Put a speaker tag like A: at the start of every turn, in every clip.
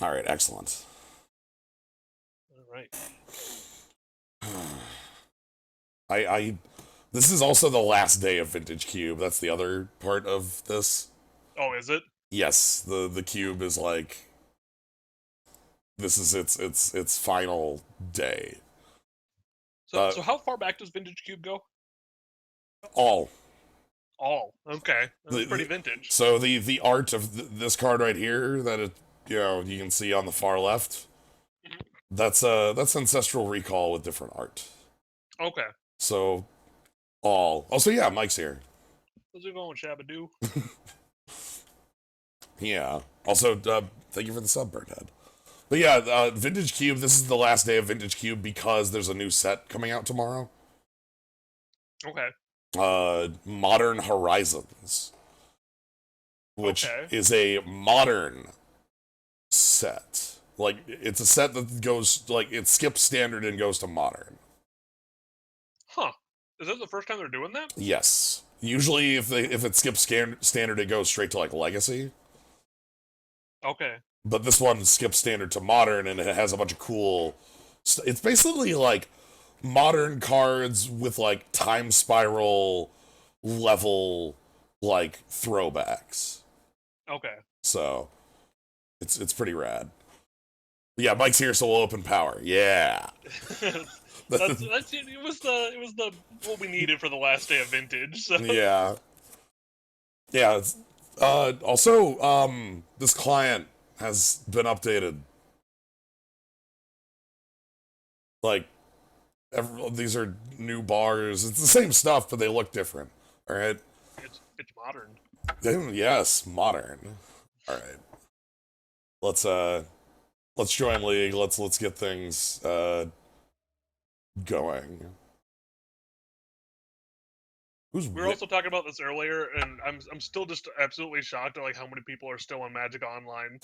A: All right, excellent.
B: All right.
A: I this is also the last day of Vintage Cube. That's the other part of this.
B: Oh, is it?
A: Yes, the cube is like this is its final day.
B: So,
A: Uh,
B: so how far back does Vintage Cube go?
A: all
B: All. Okay,
A: the,
B: that's pretty
A: the
B: vintage.
A: so the art of this card right here that you can see on the far left.
B: Mhm.
A: That's ancestral recall with different art.
B: Okay.
A: So all. Also, yeah, Mike's here.
B: How's it going, Shabadoo?
A: Yeah. Also, thank you for the sub, Birdhead. But yeah, Vintage Cube. This is the last day of Vintage Cube because there's a new set coming out tomorrow.
B: Okay.
A: Modern Horizons, which
B: Okay.
A: is a modern set. Like it's a set that goes like it skips standard and goes to modern.
B: Huh. Is this the first time they're doing that?
A: Yes. Usually, if it skips standard, it goes straight to like legacy.
B: Okay.
A: But this one skips standard to modern, and it has a bunch of cool. It's basically like modern cards with like time spiral level like throwbacks.
B: Okay.
A: So it's pretty rad. But yeah, Mike's here, so we'll open power. Yeah.
B: That's it was the what we needed for the last day of vintage. So
A: Yeah. Yeah. Also, this client has been updated. Like, these are new bars. It's the same stuff, but they look different. All right.
B: it's modern.
A: Yes, modern. All right. Let's let's join league. Let's get things going. Who's
B: We were also talking about this earlier, and I'm still just absolutely shocked at like how many people are still on Magic Online,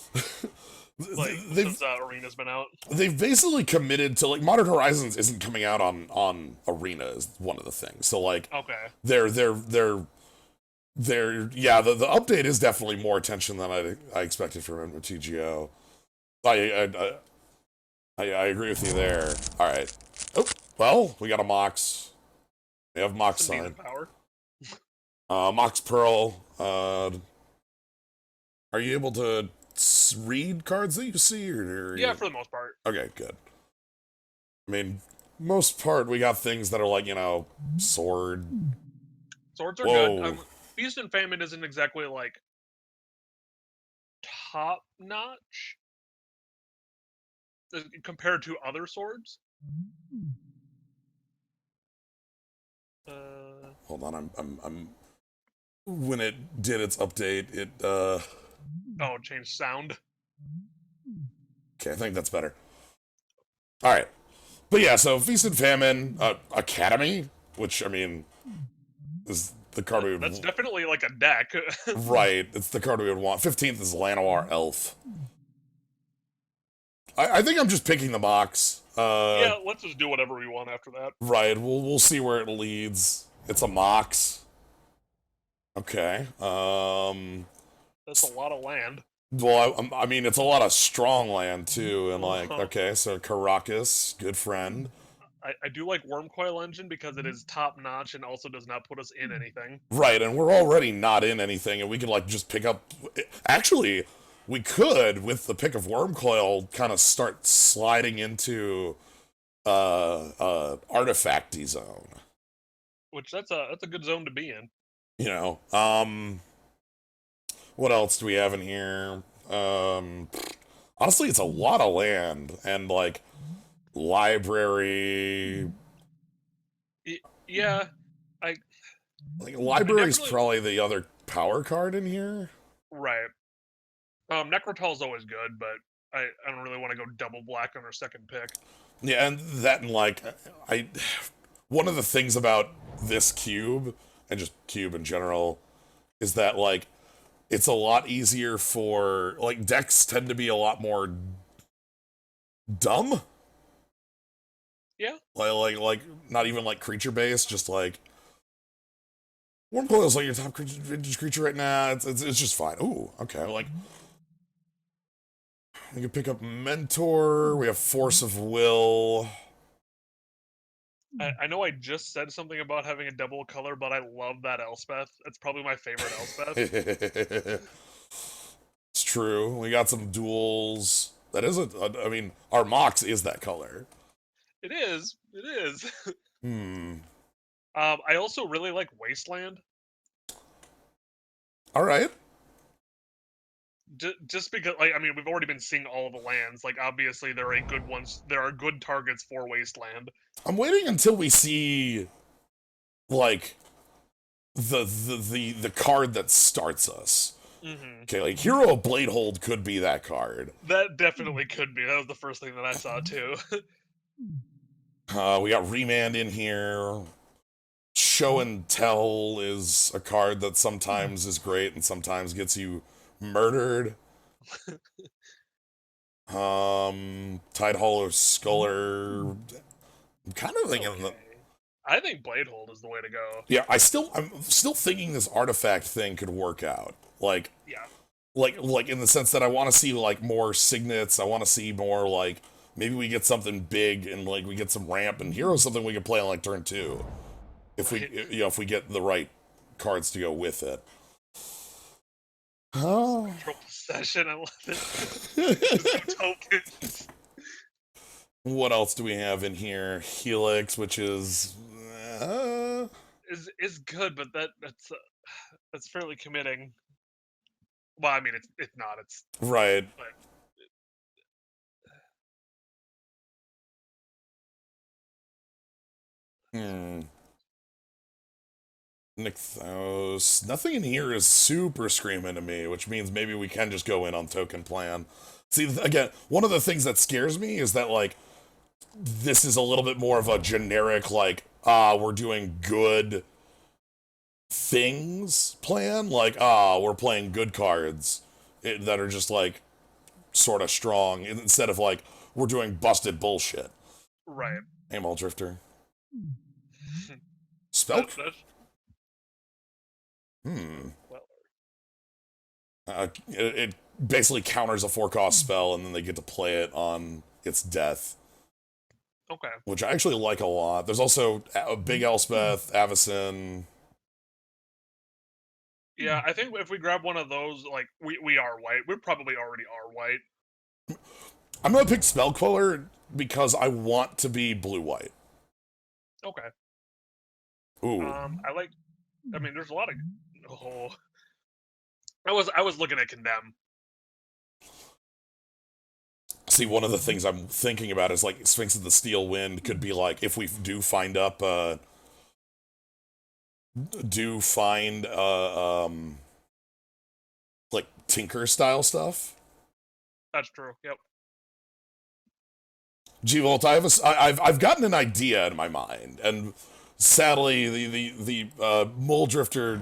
B: like
A: they've
B: since Arena's been out.
A: they've basically committed to like Modern Horizons isn't coming out on Arena is one of the things. So like
B: Okay.
A: they're yeah the update is definitely more attention than I expected from MTGO. I I agree with you there. All right. Oh well, we got a Mox. We have Mox
B: Some
A: sign.
B: decent power.
A: Mox Pearl. Are you able to read cards that you see, or are
B: Yeah,
A: you?
B: for the most part.
A: Okay, good. I mean, most part we got things that are like sword.
B: Swords are good.
A: Whoa.
B: Feast and Famine isn't exactly like top notch compared to other swords. Uh,
A: Hold on, I'm. When it did its update, it
B: oh, change sound.
A: Okay, I think that's better. All right, but yeah, so Feast and Famine, Academy, which I mean is the card we
B: That's
A: would
B: definitely like a deck.
A: right. It's the card we would want. 15th is Llanowar Elf. I think I'm just picking the box.
B: Yeah, let's just do whatever we want after that.
A: Right. We'll see where it leads. It's a Mox. Okay.
B: That's a lot of land.
A: Well, I mean, it's a lot of strong land too, and like,
B: Uh-huh.
A: okay, so Caracas, good friend.
B: I do like Wormcoil Engine because it is top notch and also does not put us in anything.
A: Right, and we're already not in anything, and we could like just pick up. Actually, we could with the pick of Wormcoil kind of start sliding into artifacty zone.
B: Which that's a good zone to be in.
A: You know, what else do we have in here? Honestly, it's a lot of land and like library.
B: Yeah, I
A: Like
B: I
A: library's
B: definitely
A: probably the other power card in here.
B: right. Necrotal's always good, but I don't really want to go double black on our second pick.
A: Yeah, and that and like I one of the things about this cube and just cube in general is that like it's a lot easier for like decks tend to be a lot more dumb.
B: Yeah,
A: Like not even like creature based, just like Wormcoil's like your top vintage creature right now. It's just fine. Ooh, okay. Like We can pick up Mentor. We have Force of Will.
B: I know I just said something about having a double color, but I love that Elspeth. It's probably my favorite Elspeth.
A: It's true. We got some duels. That is I mean, our Mox is that color.
B: It is. It is.
A: Hmm.
B: I also really like Wasteland.
A: All right.
B: Just because, like, I mean, we've already been seeing all of the lands. Like, obviously, there are good ones. There are good targets for Wasteland.
A: I'm waiting until we see, like, the card that starts us.
B: Mm-hmm.
A: Okay, like Hero of Bladehold could be that card.
B: That definitely could be. That was the first thing that I saw too.
A: We got Remand in here. Show and Tell is a card that sometimes is great and sometimes gets you murdered. Tide Hollow Sculler. I'm kind of thinking
B: Okay. I think Bladehold is the way to go.
A: yeah, I'm still thinking this artifact thing could work out. Like
B: Yeah.
A: like in the sense that I want to see like more signets. I want to see more like maybe we get something big and like we get some ramp and Hero's something we can play on like turn 2. If
B: Right.
A: we if we get the right cards to go with it. Oh.
B: Control possession. I love it. Tokens.
A: What else do we have in here? Helix, which is
B: Is good, but that's fairly committing. Well, I mean, it's not. It's
A: right.
B: but
A: Hmm. Nixos. Nothing in here is super screaming to me, which means maybe we can just go in on token plan. See, again, one of the things that scares me is that, like, this is a little bit more of a generic, like, we're doing good things plan. Like, we're playing good cards that are just, like, sort of strong, instead of, like, we're doing busted bullshit.
B: right.
A: Hey, Mall Drifter. Spell.
B: Well,
A: It basically counters a 4-cost spell, and then they get to play it on its death,
B: okay.
A: which I actually like a lot. There's also a Big Elspeth, Avacyn.
B: Yeah, I think if we grab one of those, like we are white. We probably already are white.
A: I'm gonna pick Spell Queller because I want to be blue-white.
B: Okay.
A: Ooh.
B: I like. I mean, there's a lot of. Oh, I was looking at Condemn.
A: See, one of the things I'm thinking about is like Sphinx of the Steel Wind could be like if we do find up like Tinker style stuff.
B: That's true. Yep.
A: G-Volt, I've gotten an idea in my mind, and sadly, the Mole Drifter,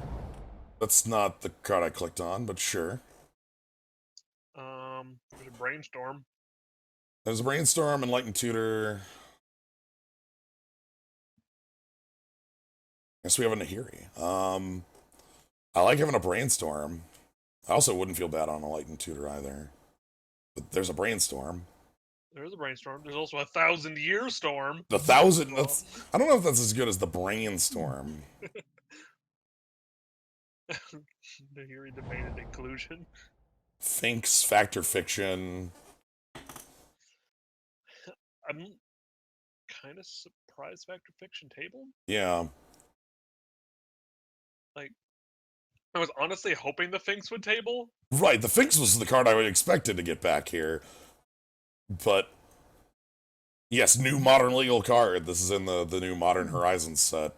A: that's not the card I clicked on, but sure.
B: There's a Brainstorm.
A: There's a Brainstorm and Light and Tutor. Guess we have a Nahiri. I like having a Brainstorm. I also wouldn't feel bad on a Light and Tutor either. But there's a Brainstorm.
B: There's a Brainstorm. There's also a 1,000-Year Storm.
A: The 1,000. That's. I don't know if that's as good as the Brainstorm.
B: Nahiri debated inclusion.
A: Finks, Factor Fiction.
B: I'm kind of surprised Factor Fiction table.
A: Yeah.
B: Like, I was honestly hoping the Finks would table.
A: Right, the Finks was the card I expected to get back here. But yes, new modern legal card. This is in the new Modern Horizons set.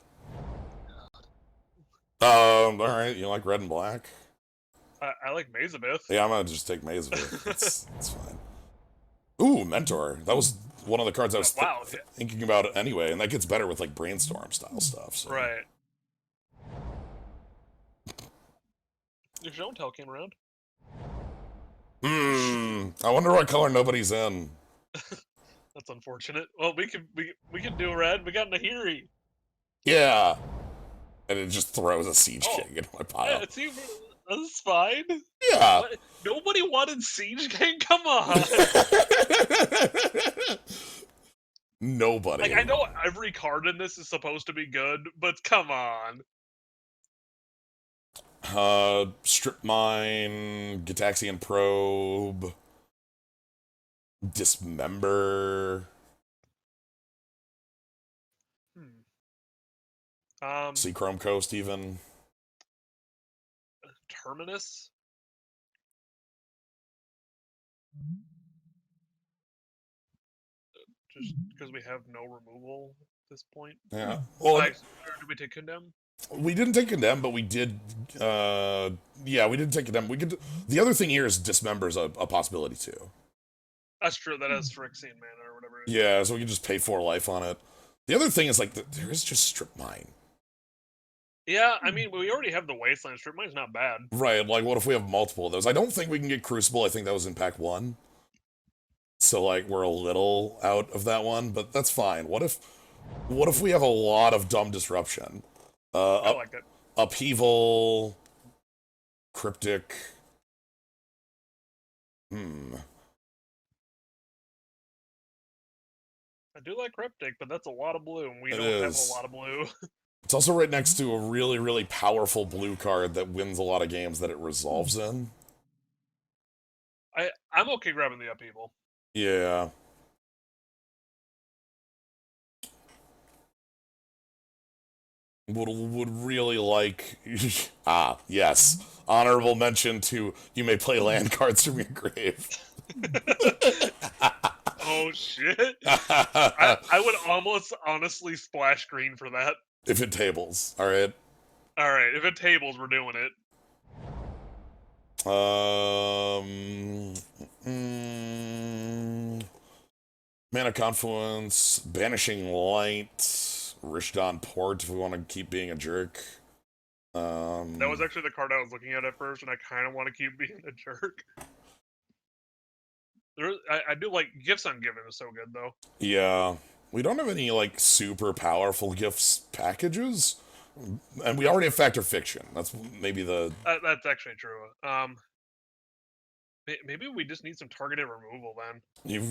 A: Alright, you like red and black?
B: I like Mazabeth.
A: Yeah, I'm gonna just take Mazabeth. That's fine. Ooh, Mentor. That was one of the cards I was thinking about anyway, and that gets better with like Brainstorm style stuff. So.
B: Right. Your Show and Tell came around.
A: I wonder what color nobody's in.
B: That's unfortunate. Well, we can do red. We got Nahiri.
A: Yeah. And it just throws a Siege King into my pile.
B: Yeah, see, that's fine.
A: Yeah.
B: What? Nobody wanted Siege King? Come on. Like, I
A: Nobody.
B: know every card in this is supposed to be good, but come on.
A: Strip Mine, Gitaxian Probe, Dismember,
B: Hmm. Um,
A: See Chrome Coast even.
B: Terminus? Just because we have no removal at this point?
A: Yeah. Well,
B: Like, or did we take Condemn?
A: we didn't take Condemn, but we did. Yeah, we didn't take Condemn. We could. The other thing here is Dismember's a possibility too.
B: That's true, that has Phyrexian mana or whatever it is.
A: Yeah, so we can just pay 4 life on it. The other thing is like there is just Strip Mine.
B: Yeah, I mean, we already have the Wasteland Strip. Mine's not bad.
A: Right. Like, what if we have multiple of those? I don't think we can get Crucible. I think that was in pack 1. So like we're a little out of that one, but that's fine. What if we have a lot of dumb disruption?
B: I like it.
A: Upheaval, Cryptic.
B: I do like Cryptic, but that's a lot of blue, and we
A: It
B: don't have a
A: is.
B: lot of blue.
A: It's also right next to a really, really powerful blue card that wins a lot of games that it resolves in.
B: I'm okay grabbing the Upheaval.
A: Yeah. Would really like yes, honorable mention to you may play land cards from your grave.
B: Oh shit! I would almost honestly splash green for that.
A: If it tables, all right.
B: All right, if it tables, we're doing it.
A: Mana Confluence, Banishing Light, Rishdon Port if we want to keep being a jerk.
B: That was actually the card I was looking at first, and I kind of want to keep being a jerk. I do like Gifts Ungiven is so good though.
A: Yeah. We don't have any like super powerful gifts packages. And we already have Fact or Fiction. That's maybe the
B: That's actually true. Maybe we just need some targeted removal then.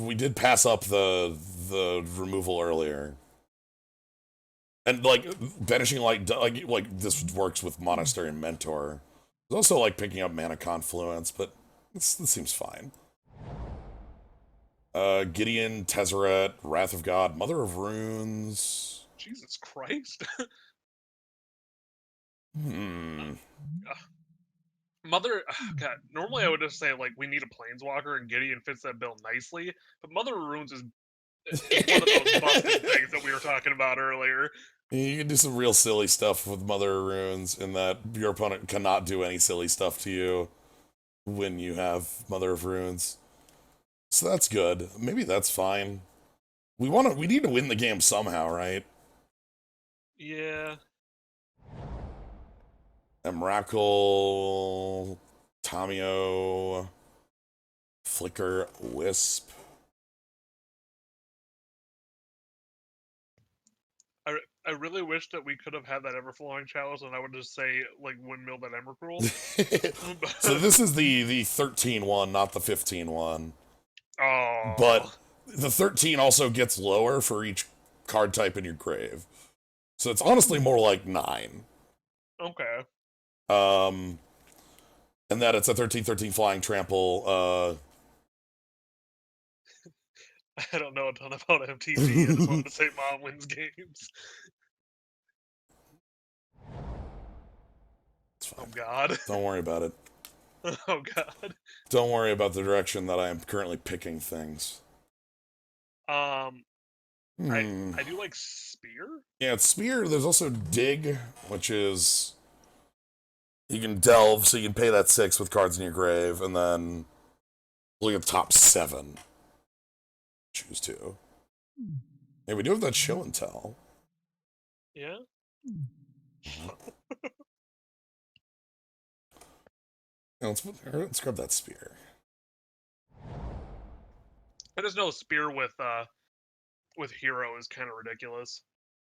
A: we did pass up the removal earlier. And like Banishing Light, like this works with Monastery and Mentor. There's also like picking up Mana Confluence, but this seems fine. Gideon, Tezzeret, Wrath of God, Mother of Runes.
B: Jesus Christ. Mother, God, normally I would just say, like, we need a Planeswalker, and Gideon fits that bill nicely, but Mother of Runes is one of those busted things that we were talking about earlier.
A: You can do some real silly stuff with Mother of Runes in that your opponent cannot do any silly stuff to you when you have Mother of Runes. So that's good. Maybe that's fine. We need to win the game somehow, right?
B: Yeah.
A: Emrakul, Tamio, Flicker, Wisp.
B: I really wish that we could have had that Everflowing Chalice, and I would just say, like, windmill that Emrakul.
A: So this is the 13 one, not the 15 one.
B: Oh.
A: But the 13 also gets lower for each card type in your grave. So it's honestly more like 9.
B: Okay.
A: And that it's a 13/13 flying trample.
B: I don't know a ton about MTG. I just wanted to say Mom wins games.
A: It's fine.
B: Oh God.
A: Don't worry about it.
B: Oh God.
A: Don't worry about the direction that I am currently picking things.
B: I do like Spear.
A: Yeah, it's Spear. There's also Dig, which is you can delve, so you can pay that 6 with cards in your grave, and then look at the top 7. Choose 2. Hey, we do have that show and tell.
B: Yeah.
A: Yeah, let's grab that Spear.
B: I just know Spear with Hero is kind of ridiculous.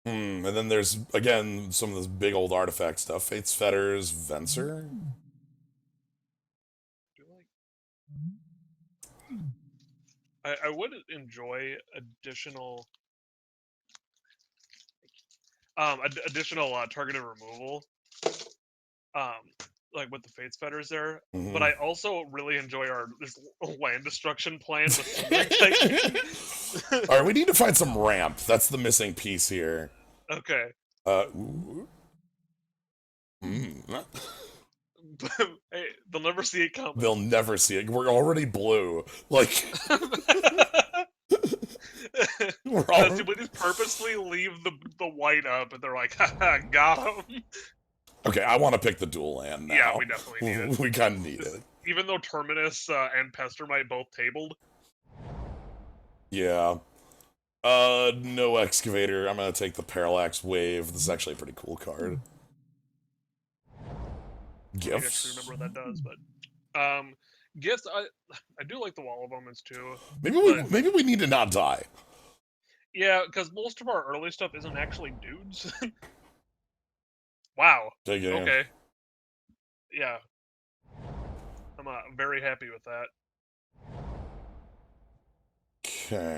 A: And then there's, again, some of this big old artifact stuff. Fate's Fetters, Venser.
B: I would enjoy additional targeted removal, um, like with the Fates Fetters there. But
A: Mhm.
B: I also really enjoy our this land destruction plan with Sundering Titan.
A: All right, we need to find some ramp. That's the missing piece here.
B: Okay.
A: Ooh. Mm.
B: Hey, they'll never see it
A: They'll
B: coming.
A: never see it. We're already blue. Like we're all.
B: We just purposely leave the white up, and they're like, "Haha, got him."
A: Okay, I want to pick the dual land
B: Yeah,
A: now.
B: we definitely need it.
A: We kind of need it.
B: Even though Terminus and Pestermite both tabled.
A: Yeah. No excavator. I'm gonna take the Parallax Wave. This is actually a pretty cool card.
B: I actually
A: Gifts.
B: remember what that does, but gifts. I do like the Wall of Omens too.
A: Maybe we need to not die.
B: Yeah, because most of our early stuff isn't actually dudes. Wow.
A: Take it.
B: Okay. Yeah. I'm very happy with that.
A: Okay.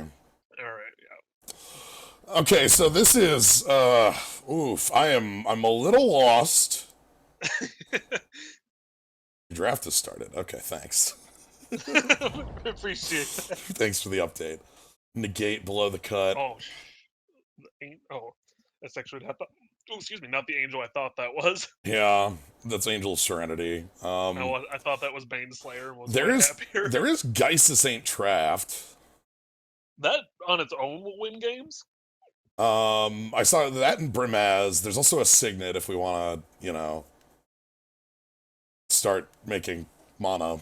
B: All right. Yeah.
A: Okay, so this is oof. I'm a little lost. Draft has started. Okay, thanks.
B: Appreciate that.
A: Thanks for the update. Negate below the cut.
B: Oh, that's actually not the. Oh, excuse me, not the angel I thought that was.
A: Yeah, that's Angel of Serenity.
B: I thought that was Baneslayer and was
A: There
B: way
A: is
B: happier.
A: there is Geist of Saint Traft.
B: That on its own will win games.
A: I saw that in Brimaz. There's also a Signet if we want to, start making mana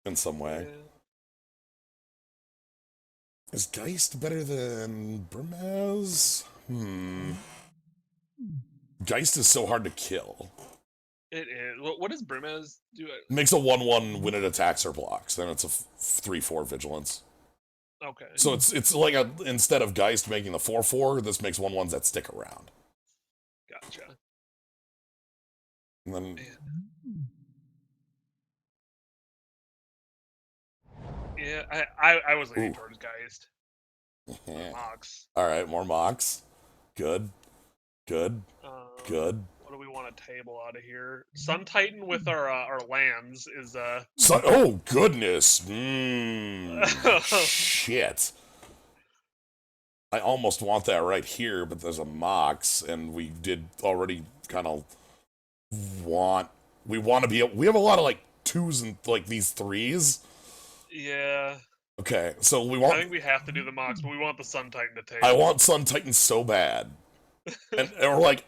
A: in some way.
B: Yeah.
A: Is Geist better than Brimaz? Geist is so hard to kill.
B: It is. What does Brimaz do?
A: Makes a 1/1 when it attacks or blocks. Then it's a 3/4 vigilance.
B: Okay.
A: So it's like instead of Geist making the 4/4, this makes 1/1s that stick around.
B: Gotcha.
A: And then
B: Yeah, I was leaning towards Geist. Mox.
A: All right, more mocks. Good. Good. Good.
B: What do we want to table out of here? Sun Titan with our lands is
A: Oh goodness. Shit. I almost want that right here, but there's a Mox, and we did already kind of want. We want to be. We have a lot of like 2s and like these 3s.
B: Yeah.
A: Okay, so we want.
B: I think we have to do the Mox, but we want the Sun Titan to table.
A: I want Sun Titan so bad, and or like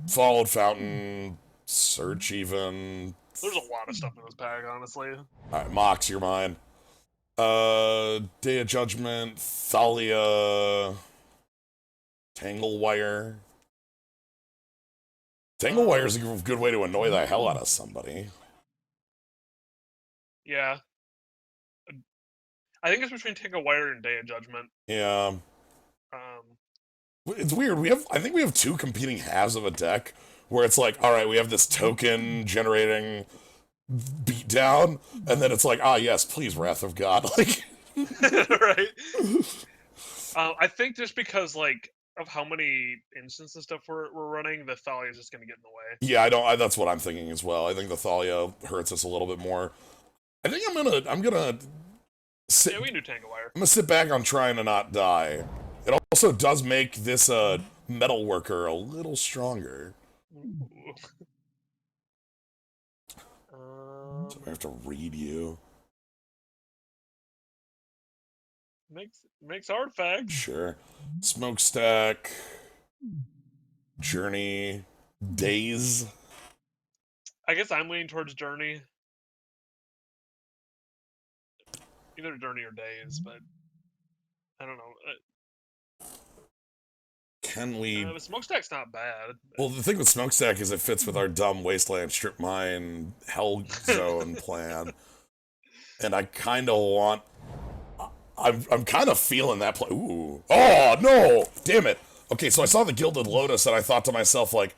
A: Followed Fountain, Search even.
B: There's a lot of stuff in this pack, honestly.
A: All right, Mox, you're mine. Day of Judgment, Thalia, Tanglewire. Tanglewire is a good way to annoy the hell out of somebody.
B: Yeah. I think it's between Tanglewire and Day of Judgment.
A: Yeah. It's weird. I think we have 2 competing halves of a deck where it's like, all right, we have this token generating beatdown, and then it's like, yes, please, Wrath of God, like.
B: Right. I think just because like of how many instances and stuff we're running, the Thalia is just gonna get in the way.
A: Yeah, that's what I'm thinking as well. I think the Thalia hurts us a little bit more. I think I'm gonna sit.
B: Yeah, we can do Tanglewire.
A: I'm gonna sit back on trying to not die. It also does make this metal worker a little stronger. So I have to read you.
B: Makes artifacts.
A: Sure. Smokestack. Journey. Days.
B: I guess I'm leaning towards Journey. Either Journey or Days, but I don't know.
A: Can we?
B: The Smokestack's not bad.
A: Well, the thing with Smokestack is it fits with our dumb Wasteland Strip Mine Hell Zone plan, and I kind of want. I'm kind of feeling that play. Ooh. Oh no! Damn it. Okay, so I saw the Gilded Lotus, and I thought to myself like,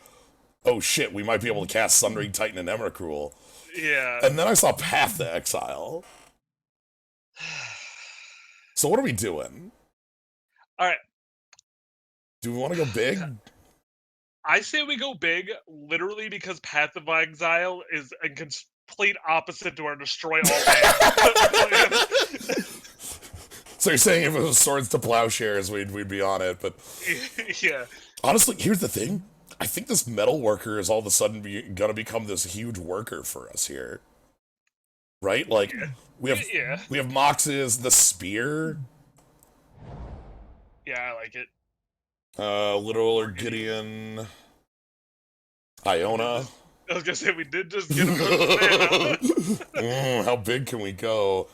A: oh shit, we might be able to cast Sundering Titan and Emrakul.
B: Yeah.
A: And then I saw Path to Exile. So what are we doing?
B: All right.
A: Do we want to go big?
B: I say we go big, literally because Path of Exile is a complete opposite to our destroy all land plan.
A: So you're saying if it was swords to plowshares, we'd be on it, but
B: Yeah.
A: honestly, here's the thing. I think this metal worker is all of a sudden gonna become this huge worker for us here, right? Like
B: Yeah.
A: we have
B: Yeah.
A: we have Mox's the spear,
B: Yeah, I like it.
A: Little or Gideon, Iona.
B: I was gonna say we did just get a bunch of mana.
A: How big can we go?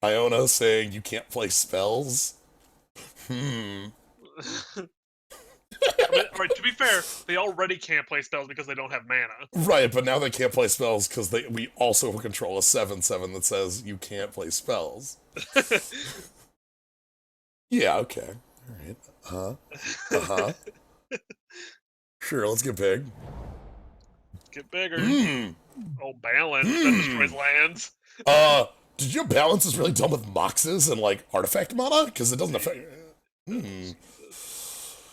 A: Iona saying you can't play spells.
B: Alright, to be fair, they already can't play spells because they don't have mana.
A: Right, but now they can't play spells because we also control a 7/7 that says you can't play spells. Yeah, okay. Alright. Uh-huh. Sure, let's get big.
B: Get bigger. Oh, balance. That destroys lands.
A: Did you know balance is really done with moxes and like artifact mana? Because it doesn't affect.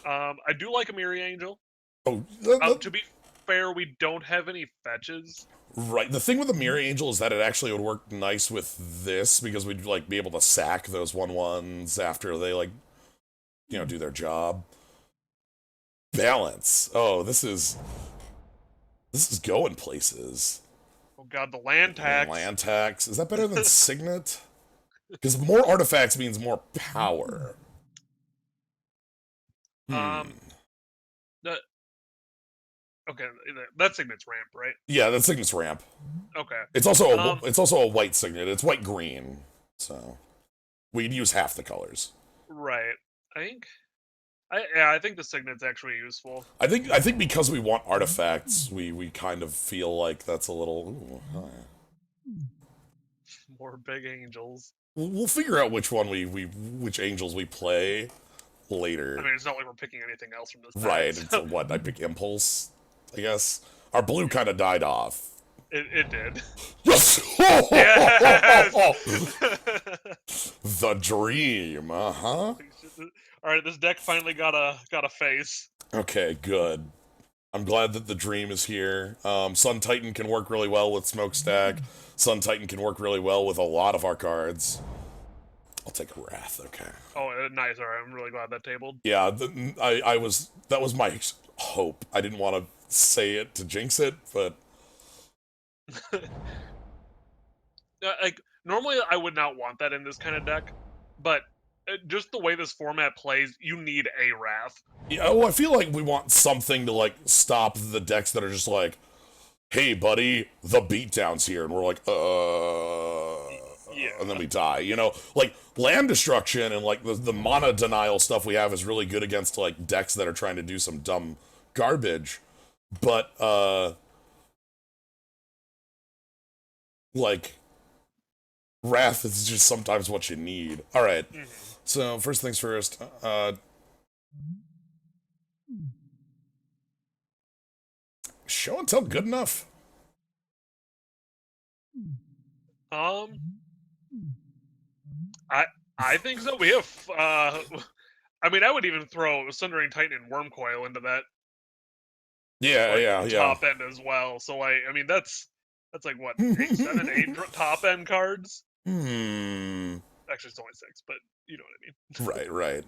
B: I do like a Mirror Angel.
A: Oh,
B: To be fair, we don't have any fetches.
A: right. The thing with the Mirror Angel is that it actually would work nice with this because we'd like be able to sack those 1/1s after they like, do their job. Balance. Oh, this is going places.
B: Oh god, the land tax.
A: Land tax. Is that better than Signet? Because more artifacts means more power.
B: Okay, that Signet's ramp, right?
A: Yeah, that Signet's ramp.
B: Okay.
A: It's also a white Signet. It's white green, so we'd use half the colors.
B: Right. I think the Signet's actually useful.
A: I think because we want artifacts, we kind of feel like that's a little.
B: More big angels.
A: We'll figure out which which angels we play later.
B: I mean, it's not like we're picking anything else from this.
A: Right. So. What I pick Impulse, I guess. Our blue kind of died off.
B: It did.
A: Yes!
B: Yes!
A: The dream,
B: All right, this deck finally got a face.
A: Okay, good. I'm glad that the dream is here. Sun Titan can work really well with Smokestack. Sun Titan can work really well with a lot of our cards. I'll take a Wrath, okay.
B: Oh, nice. All right, I'm really glad that tabled.
A: Yeah, that was my hope. I didn't want to say it to jinx it, but
B: like normally I would not want that in this kind of deck, but just the way this format plays, you need a Wrath.
A: yeah, well, I feel like we want something to like stop the decks that are just like, hey buddy, the beatdown's here, and we're like,
B: yeah.
A: And then we die, like land destruction and like the mana denial stuff we have is really good against like decks that are trying to do some dumb garbage, but like Wrath is just sometimes what you need. All right. So first things first, show and tell good enough.
B: I think so. We have I mean, I would even throw Sundering Titan and Wormcoil into that.
A: Yeah,
B: top end as well. So like, I mean, that's like what 8 top end cards. Actually, it's only 6, but you know what I
A: Right,
B: mean.
A: right.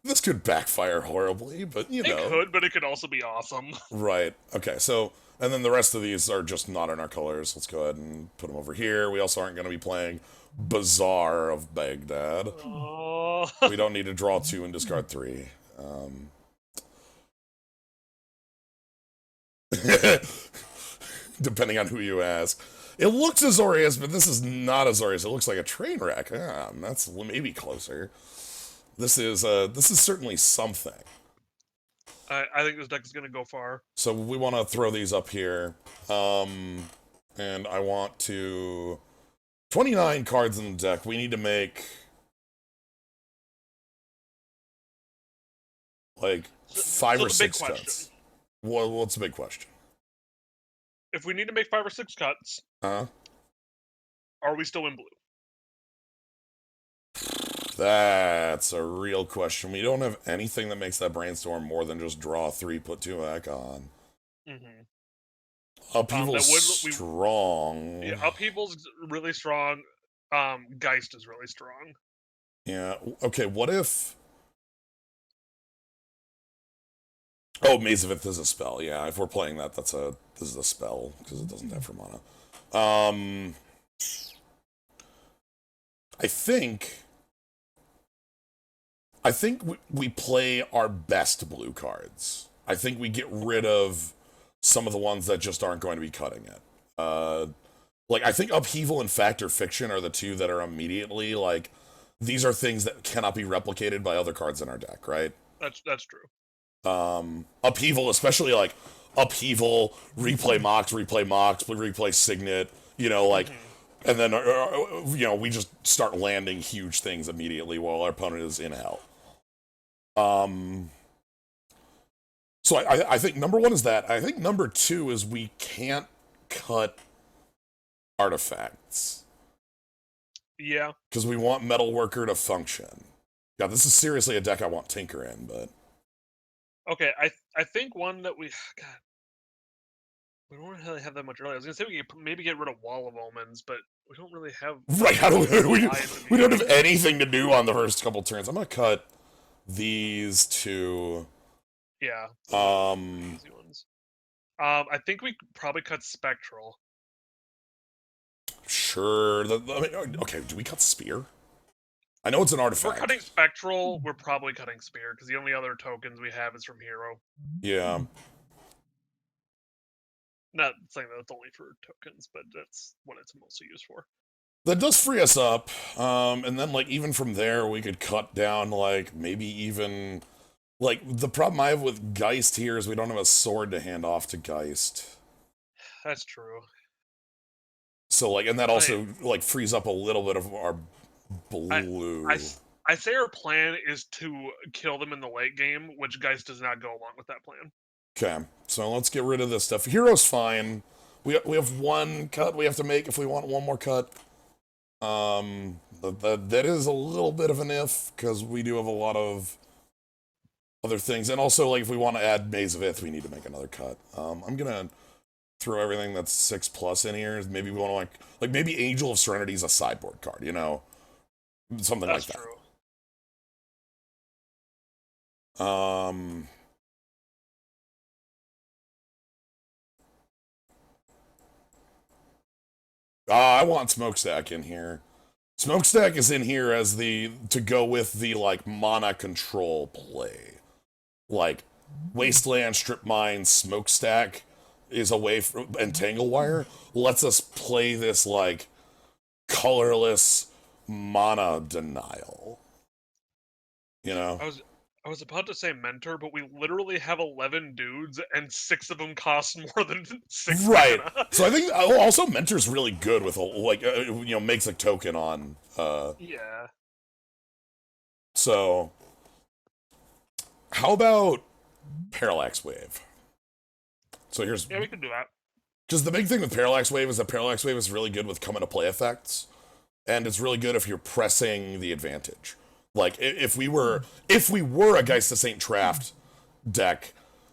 A: This could backfire horribly, but
B: It could, but it could also be awesome.
A: Right. Okay, so, and then the rest of these are just not in our colors. Let's go ahead and put them over here. We also aren't going to be playing Bazaar of Baghdad.
B: Oh.
A: We don't need to draw 2 and discard 3. Depending on who you ask. It looks Azorius, but this is not Azorius. It looks like a train wreck. That's maybe closer. This is certainly something.
B: I think this deck is going to go far.
A: So we want to throw these up here. And I want to... 29 cards in the deck. We need to make... like, 5 or 6 cuts. What's the big question?
B: If we need to make 5 or 6 cuts, are we still in blue?
A: That's a real question. We don't have anything that makes that brainstorm more than just draw 3, put 2 back on.
B: Mm-hmm.
A: Upheaval's
B: That would
A: strong.
B: yeah, Upheaval's really strong. Geist is really strong.
A: Yeah. Okay, what if... Oh, Maze of Ith is a spell. Yeah, if we're playing that, this is a spell, because it doesn't have for mana. I think we play our best blue cards. I think we get rid of some of the ones that just aren't going to be cutting it. Like, I think Upheaval and Fact or Fiction are the two that are immediately, like, these are things that cannot be replicated by other cards in our deck, right?
B: That's true.
A: Upheaval, especially, like, Upheaval, replay Mox, replay Signet, like, and then, we just start landing huge things immediately while our opponent is in hell. So I think number one is that. I think number two is we can't cut artifacts.
B: Yeah.
A: Because we want Metalworker to function. Yeah, this is seriously a deck I want Tinker in, but...
B: Okay, I think one that we don't really have that much earlier. I was gonna say we could maybe get rid of Wall of Omens, but we don't really have...
A: Right, how do we don't have anything to do on the first couple turns. I'm gonna cut these two.
B: Yeah. Easy ones. I think we could probably cut Spectral.
A: Sure. Okay, do we cut Spear? I know it's an artifact.
B: If we're cutting Spectral, we're probably cutting Spear, because the only other tokens we have is from Hero.
A: Yeah.
B: Not saying that it's only for tokens, but that's what it's mostly used for.
A: That does free us up, and then, like, even from there, we could cut down, like, maybe even... Like, the problem I have with Geist here is we don't have a sword to hand off to Geist.
B: That's true.
A: So, like, and that also, like, frees up a little bit of our blue.
B: I say our plan is to kill them in the late game, which Geist does not go along with that plan.
A: Okay, so let's get rid of this stuff. Hero's fine. We have one cut we have to make if we want one more cut. That is a little bit of an if, because we do have a lot of other things. And also, like, if we want to add Maze of Ith, we need to make another cut. I'm gonna throw everything that's 6+ in here. Maybe we want to, like maybe Angel of Serenity is a sideboard card, Something
B: that's
A: like that.
B: True.
A: I want Smokestack in here. Smokestack is in here as to go with the, like, mana control play. Like, Wasteland, Strip Mine, Smokestack is away from, and Tanglewire lets us play this, like, colorless mana denial.
B: I was about to say Mentor, but we literally have 11 dudes, and 6 of them cost more than 6
A: Right.
B: mana.
A: So I think also Mentor's really good with, like, makes a token on.
B: Yeah.
A: So, how about Parallax Wave? So
B: Yeah, we can do that.
A: Because the big thing with Parallax Wave is that Parallax Wave is really good with come into play effects, and it's really good if you're pressing the advantage. Like, if we were a Geist of St. Traft deck,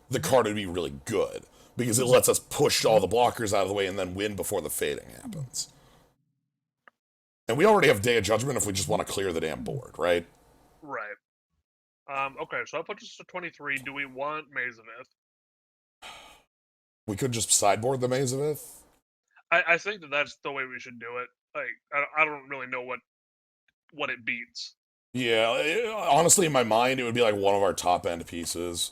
A: the card would be really good, because it lets us push all the blockers out of the way and then win before the fading happens. And we already have Day of Judgment if we just want to clear the damn board, right?
B: Right. Okay, so that puts us to 23. Do we want Maze of Ith?
A: We could just sideboard the Maze of Ith?
B: I think that's the way we should do it. Like, I don't really know what it beats.
A: Yeah, honestly, in my mind, it would be like one of our top-end pieces.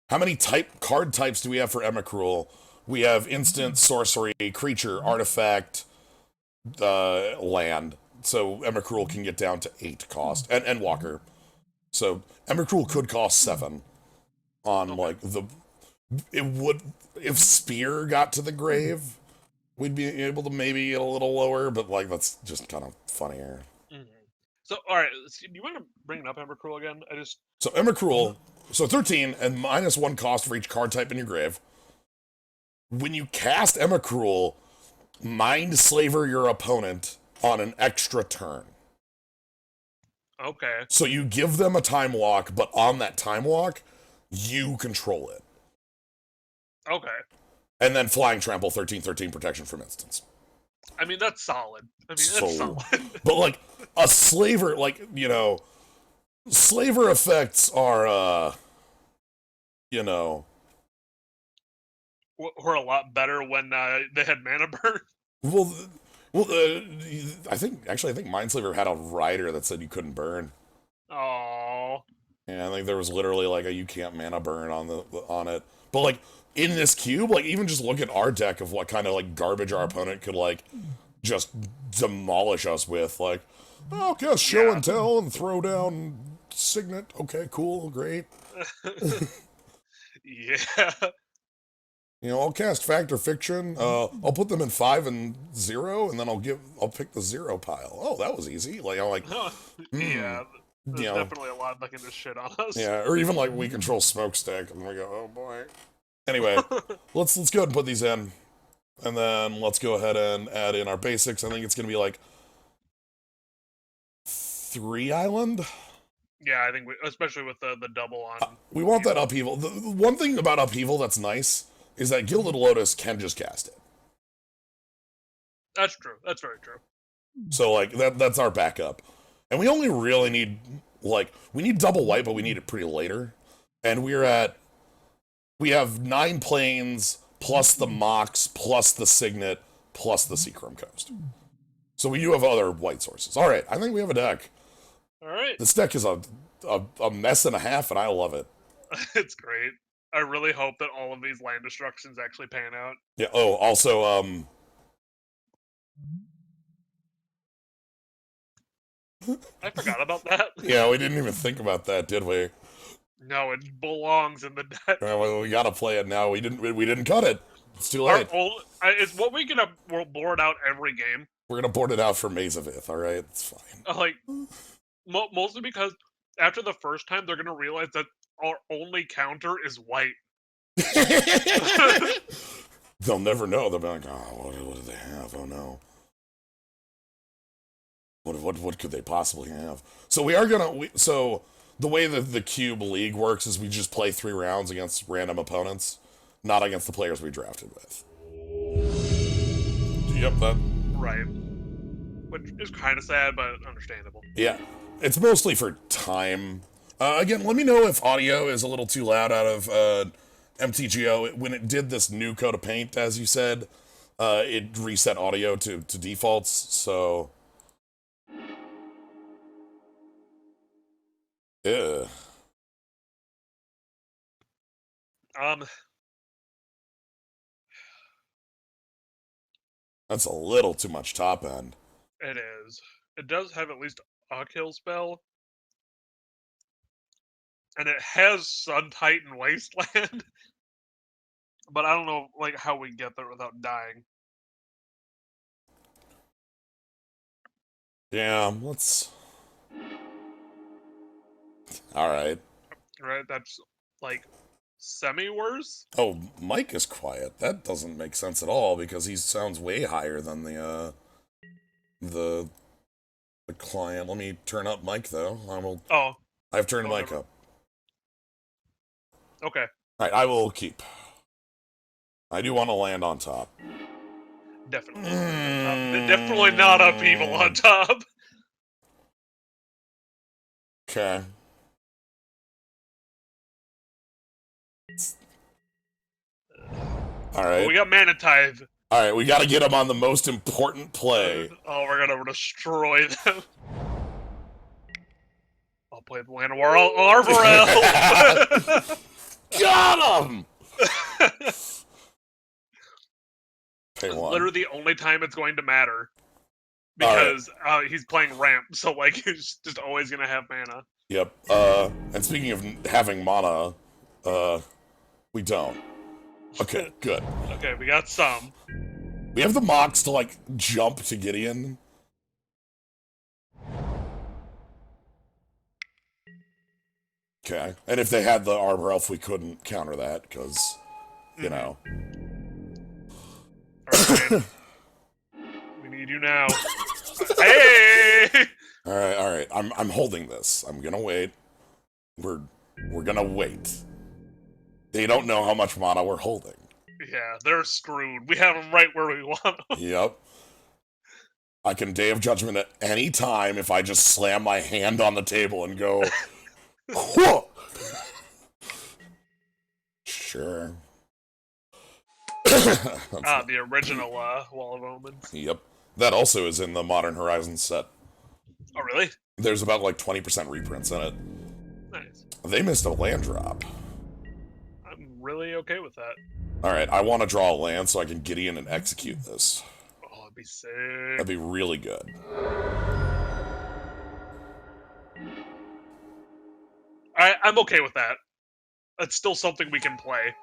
A: How many card types do we have for Emrakul? We have instant, sorcery, creature, artifact, land. So Emrakul can get down to 8 cost. And Walker. So Emrakul could cost 7 on, like, it would... If Spear got to the grave, we'd be able to maybe get a little lower, but, like, that's just kind of funnier.
B: So, alright, do you want to bring it up, Emrakul, again?
A: So Emrakul, 13, and -1 cost for each card type in your grave. When you cast Emrakul, Mind Slaver your opponent on an extra turn.
B: Okay.
A: So you give them a time walk, but on that time walk, you control it.
B: Okay.
A: And then flying trample 13/13 protection from instance.
B: I mean, that's solid. That's
A: So,
B: solid.
A: but like a slaver, like, slaver effects are, you know,
B: Were a lot better when they had mana burn.
A: well, well, I think Mindslaver had a rider that said you couldn't burn.
B: Oh.
A: And I think there was literally like a you can't mana burn on it. But like in this cube, like even just look at our deck of what kind of like garbage our opponent could like just demolish us with. Like, oh, I'll cast show and tell and throw down Signet. Okay, cool, great.
B: Yeah.
A: I'll cast Fact or Fiction. I'll put them in 5 and 0, and then I'll pick the 0 pile. Oh, that was easy. Like I'm like,
B: Yeah. There's definitely a lot that can just shit on us.
A: Yeah, or even like we control Smokestack, and we go, oh boy. Anyway, let's go ahead and put these in, and then let's go ahead and add in our basics. I think it's gonna be like 3 island.
B: Yeah, I think especially with the double on.
A: We want that upheaval. The one thing about upheaval that's nice is that Gilded Lotus can just cast it.
B: That's true. That's very true.
A: So like that's our backup, and we only really need we need double white, but we need it pretty later, and we have 9 planes plus the Mox plus the Signet plus the Seachrome Coast. So we do have other white sources. All right, I think we have a deck.
B: All right.
A: This deck is a mess and a half, and I love it.
B: It's great. I really hope that all of these land destructions actually pan out.
A: Yeah. Oh, also,
B: I forgot about that.
A: Yeah, we didn't even think about that, did we?
B: No, it belongs in the deck.
A: Well, we gotta play it now. We didn't cut it. It's too late.
B: It's what we'll board out every game.
A: We're gonna board it out for Maze of Ith. All right, it's fine.
B: Like, mostly because after the first time, they're gonna realize that our only counter is white.
A: They'll never know. They'll be like, oh, what do they have? Oh no. What could they possibly have? So we are gonna. So the way that the Cube League works is we just play 3 rounds against random opponents, not against the players we drafted with. Yep, that.
B: Right. Which is kind of sad, but understandable.
A: Yeah, it's mostly for time. Again, let me know if audio is a little too loud out of MTGO. When it did this new coat of paint, as you said, it reset audio to defaults, so... Ugh. That's a little too much top end.
B: It is. It does have at least a kill spell. And it has Sun Titan Wasteland. But I don't know like how we get there without dying.
A: Yeah, let's... Alright.
B: Right, that's like semi-worse?
A: Oh, Mike is quiet. That doesn't make sense at all, because he sounds way higher than the client. Let me turn up Mike, though. I've turned Mike up.
B: Okay.
A: Alright, I will keep. I do want to land on top.
B: Definitely. Definitely not upheaval on top.
A: Okay. Alright.
B: Well, we got Mana Tithe.
A: Alright, we gotta get him on the most important play.
B: Oh, we're gonna destroy them. I'll play the Llanowar Arborel.
A: Got him!
B: Literally the only time it's going to matter. Because he's playing ramp, so like he's just always gonna have mana.
A: Yep. And speaking of having mana, we don't. Okay, good.
B: Okay, we got some.
A: We have the Mox to, like, jump to Gideon. Okay. And if they had the Arbor Elf, we couldn't counter that, because, you know.
B: Alright, we need you now. Hey!
A: Alright. I'm holding this. I'm gonna wait. We're gonna wait. They don't know how much mana we're holding.
B: Yeah, they're screwed. We have them right where we want them.
A: Yep. I can Day of Judgment at any time if I just slam my hand on the table and go, whoa! Sure.
B: The original Wall of Omens.
A: Yep. That also is in the Modern Horizons set.
B: Oh, really?
A: There's about like 20% reprints in it.
B: Nice.
A: They missed a land drop.
B: I'm really okay with that.
A: Alright, I want to draw a land so I can Gideon and execute this.
B: Oh, it'd be sick.
A: That'd be really good.
B: I'm okay with that. That's still something we can play.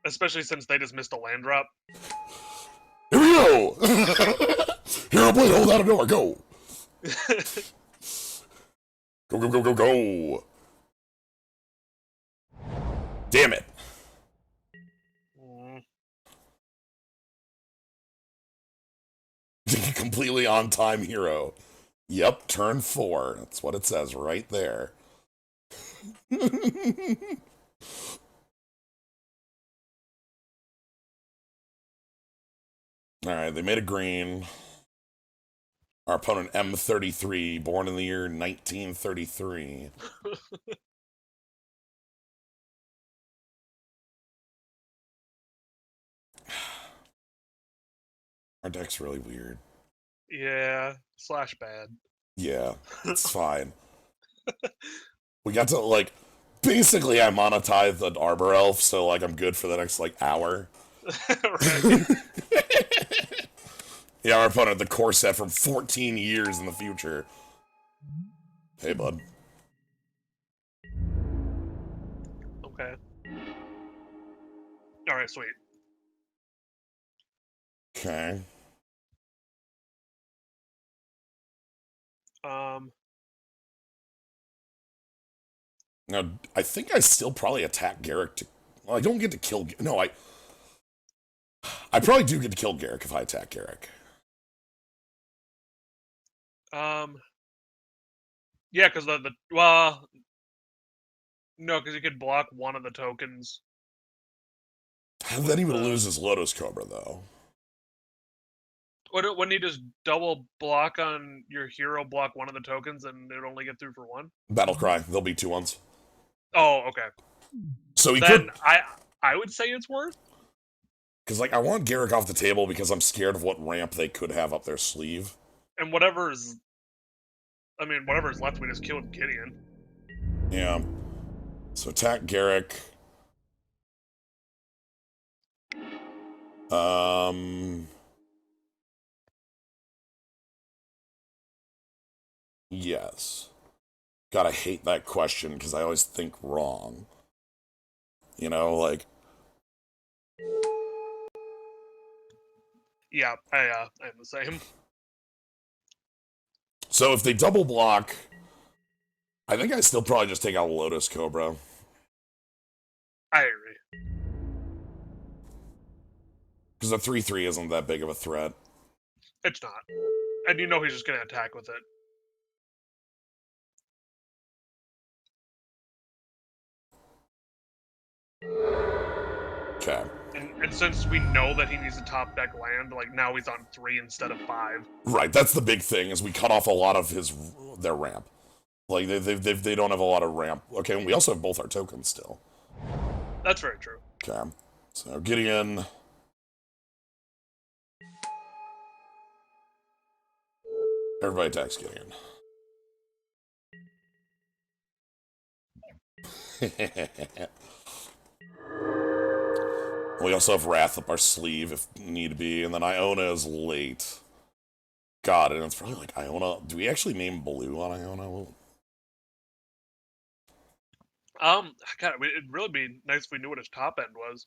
B: Especially since they just missed a land drop.
A: Here we go! Hero Blade, hold out a door, go! Go, go, go, go, go! Damn it! Completely on time hero. Yep, turn 4. That's what it says right there. Alright, they made a green. Our opponent M33, born in the year 1933. Our deck's really weird.
B: Yeah, slash bad.
A: Yeah, it's fine. We got to, like, basically I monetized an Arbor Elf, so, like, I'm good for the next, like, hour.
B: Right.
A: Yeah, our opponent, the core set from 14 years in the future. Hey, bud.
B: Okay. Alright, sweet.
A: Okay. Now, I think I still probably attack Garrick to... Well, I don't get to kill... No, I probably do get to kill Garrick if I attack Garrick.
B: Yeah, because well... No, because you could block one of the tokens.
A: Then he would lose his Lotus Cobra, though.
B: Wouldn't you just double block on your hero, block one of the tokens, and it would only get through for one?
A: Battle Cry. There'll be 2-1s.
B: Oh, okay.
A: So he
B: then
A: could...
B: I would say it's worth.
A: Because, like, I want Garrick off the table because I'm scared of what ramp they could have up their sleeve.
B: And whatever's left, we just killed Gideon.
A: Yeah. So attack Garrick. Yes. God, I hate that question because I always think wrong. You know, like...
B: Yeah, I'm the same.
A: So if they double block, I think I still probably just take out Lotus Cobra.
B: I agree.
A: Because the 3/3 isn't that big of a threat.
B: It's not. And you know he's just going to attack with it.
A: Okay.
B: And since we know that he needs a top deck land, like now he's on 3 instead of 5.
A: Right, that's the big thing, is we cut off a lot of their ramp. Like, they don't have a lot of ramp. Okay, and we also have both our tokens still.
B: That's very true.
A: Okay. So, Gideon... Everybody attacks Gideon. We also have Wrath up our sleeve if need be, and then Iona is late. God, and it's probably like Iona... Do we actually name Blue on Iona?
B: God, it'd really be nice if we knew what his top end was.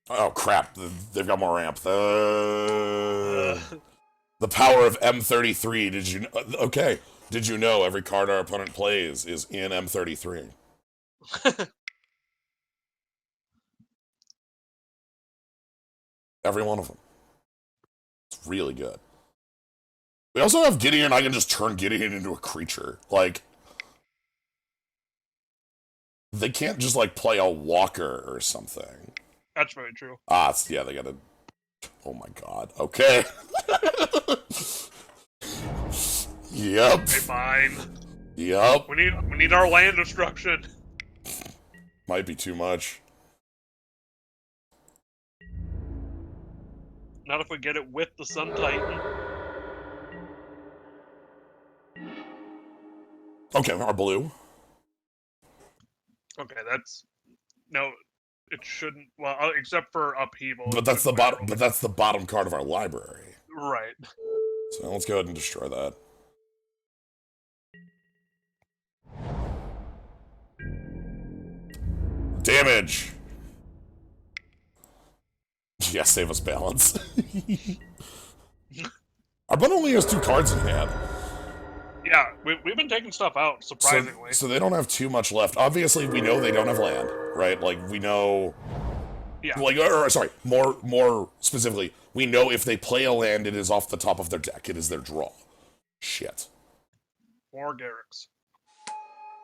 A: Oh, crap. They've got more ramp. The power of M33. Did you... Okay. Did you know every card our opponent plays is in M33? Every one of them. It's really good. We also have Gideon. I can just turn Gideon into a creature. Like, they can't just, like, play a walker or something.
B: That's very true.
A: Yeah, they gotta... Oh my god. Okay. Yep.
B: Okay, fine.
A: Yep.
B: We need our land destruction.
A: Might be too much.
B: Not if we get it with the Sun Titan.
A: Okay, our blue.
B: Okay, that's no. It shouldn't. Well, except for upheaval.
A: But that's the bottom. But that's the bottom card of our library.
B: Right.
A: So let's go ahead and destroy that. Damage. Yeah, save us balance. Our bund only has 2 cards in hand.
B: Yeah, we've been taking stuff out, surprisingly.
A: So they don't have too much left. Obviously, we know they don't have land, right? Like, we know...
B: Yeah.
A: Like, or sorry, more specifically, we know if they play a land, it is off the top of their deck. It is their draw. Shit.
B: More Garrix.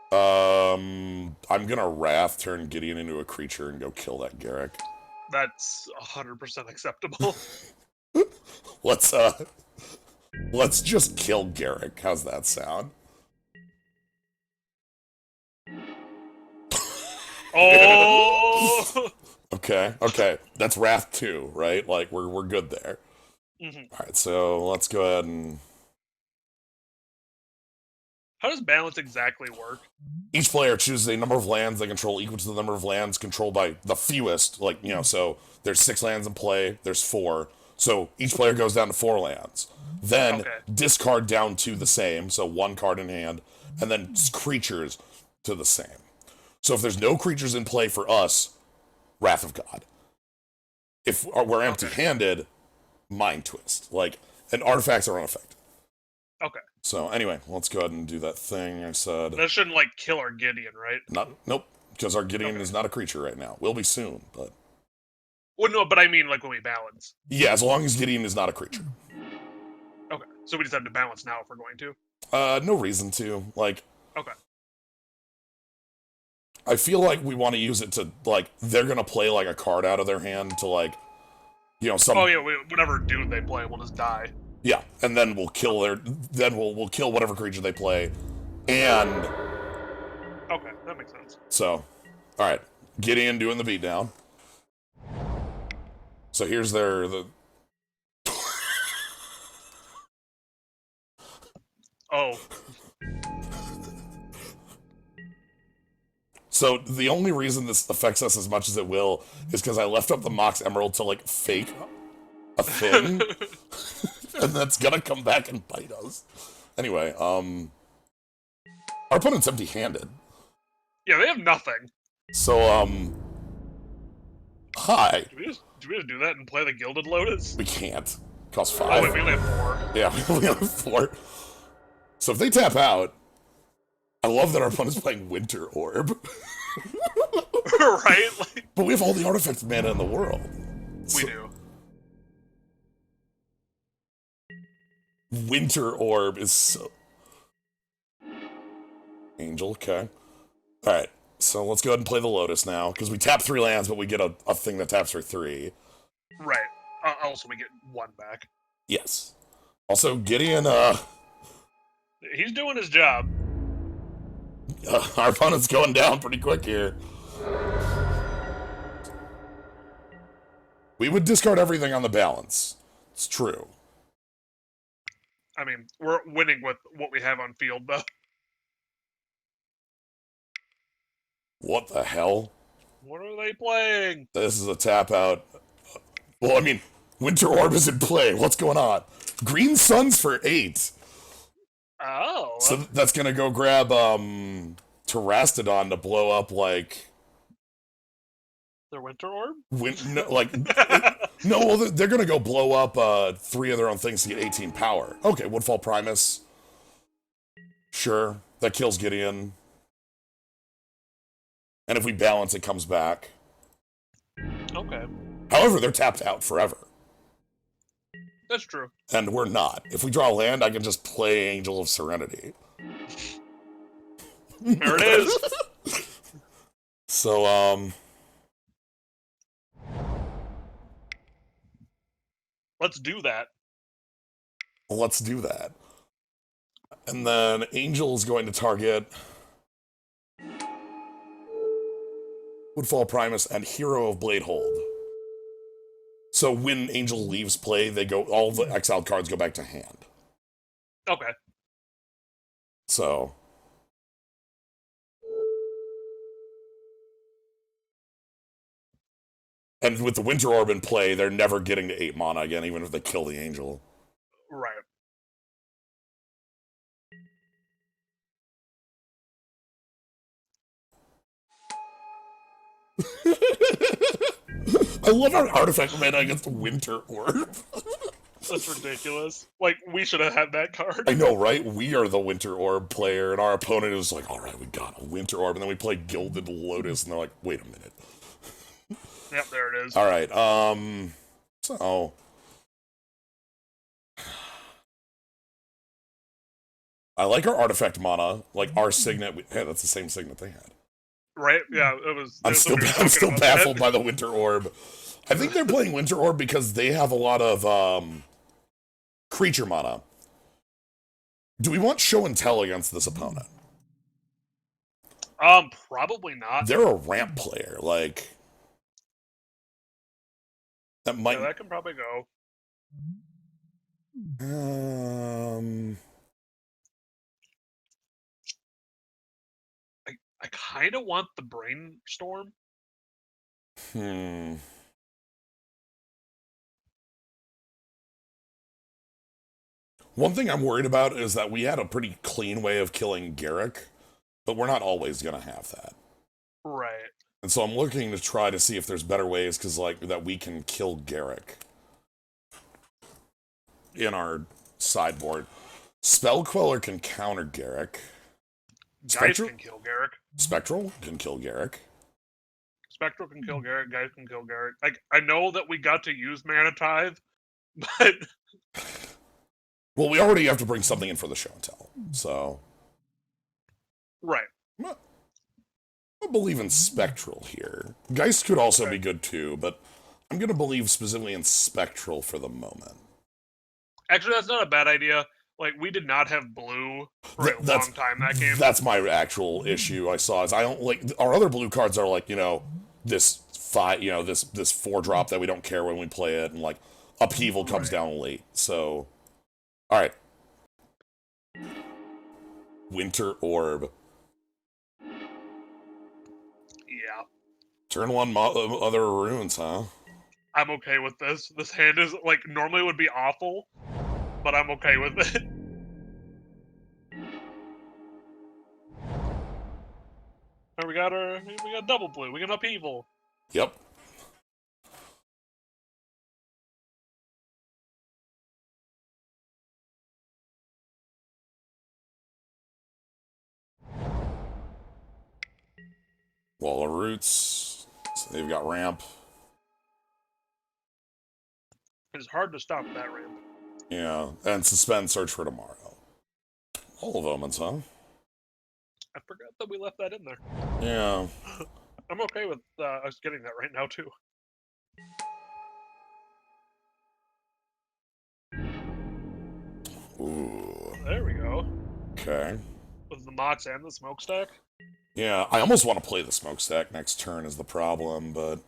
A: I'm gonna Wrath, turn Gideon into a creature, and go kill that Garrick.
B: That's 100% acceptable.
A: Let's just kill Garrick. How's that sound?
B: Oh!
A: Okay. That's Wrath 2, right? Like, we're good there.
B: Mm-hmm.
A: Alright, so let's go ahead and...
B: How does balance exactly work?
A: Each player chooses a number of lands they control equal to the number of lands controlled by the fewest. Like, you know, so there's 6 lands in play, there's 4. So each player goes down to 4 lands. Then discard down to the same, so 1 card in hand, and then creatures to the same. So if there's no creatures in play for us, Wrath of God. If we're empty-handed, Mind Twist. Like, and artifacts are unaffected.
B: Okay.
A: So anyway, let's go ahead and do that thing I said.
B: That shouldn't, like, kill our Gideon, right?
A: Nope, because our Gideon is not a creature right now. Will be soon, but...
B: Well, no, but I mean, like, when we balance.
A: Yeah, as long as Gideon is not a creature.
B: Okay, so we just have to balance now if we're going to?
A: No reason to. Like...
B: Okay.
A: I feel like we want to use it to, like, they're gonna play, like, a card out of their hand to, like, you know, some...
B: Oh, yeah, whatever dude they play will just die.
A: Yeah, and then we'll kill their... Then we'll kill whatever creature they play, and...
B: Okay, that makes sense.
A: So, alright. Gideon doing the beatdown. So here's the...
B: Oh.
A: So the only reason this affects us as much as it will is because I left up the Mox Emerald to, like, fake a thing. And that's gonna come back and bite us. Anyway, our opponent's empty-handed.
B: Yeah, they have nothing.
A: So, hi.
B: Do we just do that and play the Gilded Lotus?
A: We can't. Cost 5.
B: Oh, wait, we only have 4.
A: Yeah, we only have 4. So if they tap out, I love that our opponent's playing Winter Orb.
B: Right? Like,
A: but we have all the artifact mana in the world.
B: We do.
A: Winter Orb is so... Angel, okay. Alright, so let's go ahead and play the Lotus now, because we tap 3 lands, but we get a thing that taps for 3.
B: Right. Also, we get 1 back.
A: Yes. Also, Gideon,
B: He's doing his job.
A: our opponent's going down pretty quick here. We would discard everything on the balance. It's true.
B: I mean, we're winning with what we have on field, though.
A: What the hell?
B: What are they playing?
A: This is a tap out. Well, I mean, Winter Orb is in play. What's going on? Green Suns for 8.
B: Oh.
A: So that's gonna go grab, Terastodon to blow up, like...
B: Their Winter Orb?
A: No, well, they're gonna go blow up, 3 of their own things to get 18 power. Okay, Woodfall Primus. Sure, that kills Gideon. And if we balance, it comes back.
B: Okay.
A: However, they're tapped out forever.
B: That's true.
A: And we're not. If we draw land, I can just play Angel of Serenity.
B: There it is.
A: So,
B: Let's do that.
A: let's do that. And then Angel is going to target Woodfall Primus and Hero of Bladehold. So when Angel leaves play, all the exiled cards go back to hand.
B: Okay.
A: So and with the Winter Orb in play, they're never getting to 8 mana again, even if they kill the Angel.
B: Right.
A: I love our artifact meta against the Winter Orb.
B: That's ridiculous. Like, we should have had that card.
A: I know, right? We are the Winter Orb player, and our opponent is like, alright, we got a Winter Orb, and then we play Gilded Lotus, and they're like, wait a minute.
B: Yep, there it is.
A: Alright, so... I like our artifact mana, like our signet. Hey, that's the same signet they had.
B: Right? Yeah, it was.
A: I'm still baffled by the Winter Orb. I think they're playing Winter Orb because they have a lot of creature mana. Do we want Show and Tell against this opponent?
B: Probably not.
A: They're a ramp player, like that might.
B: Yeah, that can probably go. I kind of want the Brainstorm.
A: One thing I'm worried about is that we had a pretty clean way of killing Garrick, but we're not always gonna have that.
B: Right.
A: And so I'm looking to try to see if there's better ways, because like that we can kill Garrick in our sideboard. Spell Queller can counter Garrick.
B: Geist can kill Garrick.
A: Spectral can kill Garrick.
B: Spectral can kill Garrick. Geist can kill Garrick. I know that we got to use Mana Tithe, but
A: well, we already have to bring something in for the Show and Tell, so
B: right.
A: I believe in Spectral here. Geist could also be good too, but I'm gonna believe specifically in Spectral for the moment.
B: Actually, that's not a bad idea. Like, we did not have blue for a long time that game.
A: That's my actual issue I saw, is I don't like our other blue cards are like, this 4-drop that we don't care when we play it, and like Upheaval comes down late. So alright. Winter Orb.
B: Yeah.
A: Turn 1 other runes, huh?
B: I'm okay with this. This hand is, like, normally would be awful, but I'm okay with it. We got double blue. We got Upheaval.
A: Yep. Wall of Roots. So they've got ramp.
B: It's hard to stop that ramp.
A: Yeah, and Suspend Search for Tomorrow. All of Omens, huh?
B: I forgot that we left that in there.
A: Yeah.
B: I'm okay with us getting that right now, too.
A: Ooh.
B: There we go.
A: Okay.
B: With the Mox and the Smokestack?
A: Yeah, I almost want to play the Smokestack next turn is the problem, but...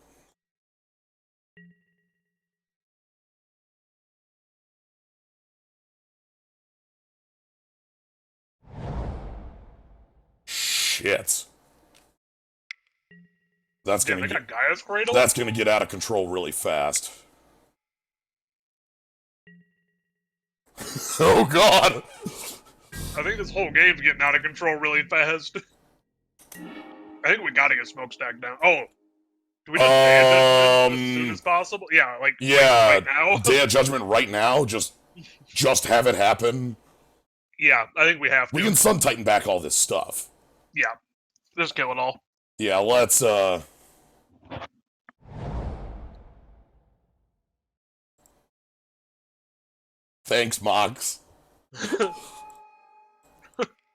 A: Shit. That's gonna get
B: Gaia's Cradle?
A: That's gonna get out of control really fast. Oh god!
B: I think this whole game's getting out of control really fast. I think we gotta get Smokestack down. Oh, do we just ban it as soon as possible? Yeah, like right now.
A: Day of Judgment right now. Just have it happen.
B: Yeah, I think we have to.
A: We can Sun Titan back all this stuff.
B: Yeah, just kill it all.
A: Yeah, let's Thanks, Mox.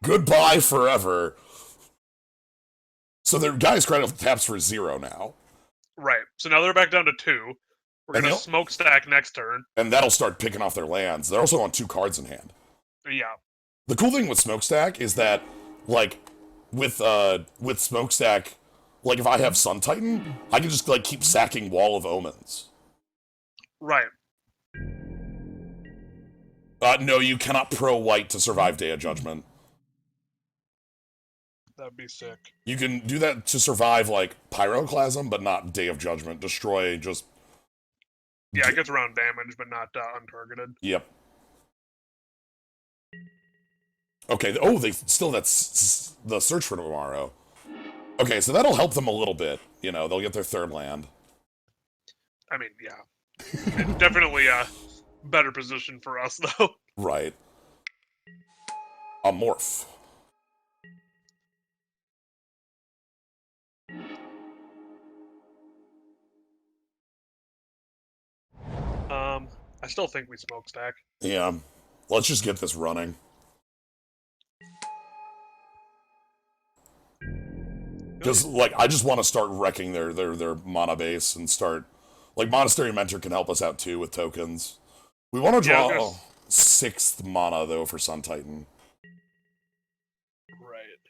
A: Goodbye forever. So their guy's credit taps for 0 now.
B: Right. So now they're back down to 2. We're
A: And
B: gonna smokestack next turn.
A: And that'll start picking off their lands. They're also on 2 cards in hand.
B: Yeah.
A: The cool thing with smokestack is that, like, with smokestack, like if I have Sun Titan, I can just like keep sacking Wall of Omens.
B: Right.
A: No, you cannot pro white to survive Day of Judgment.
B: That'd be sick.
A: You can do that to survive like Pyroclasm, but not Day of Judgment. Destroy just.
B: Yeah, it gets around damage, but not untargeted.
A: Yep. Okay. Oh, they still that's the Search for Tomorrow. Okay, so that'll help them a little bit. You know, they'll get their 3rd land.
B: I mean, yeah. It's definitely a better position for us, though.
A: Right. A morph.
B: I still think we smokestack.
A: Yeah. Let's just get this running. Because, like, I just want to start wrecking their mana base and start... Like, Monastery Mentor can help us out, too, with tokens. We want to draw 6th mana, though, for Sun Titan.
B: Right.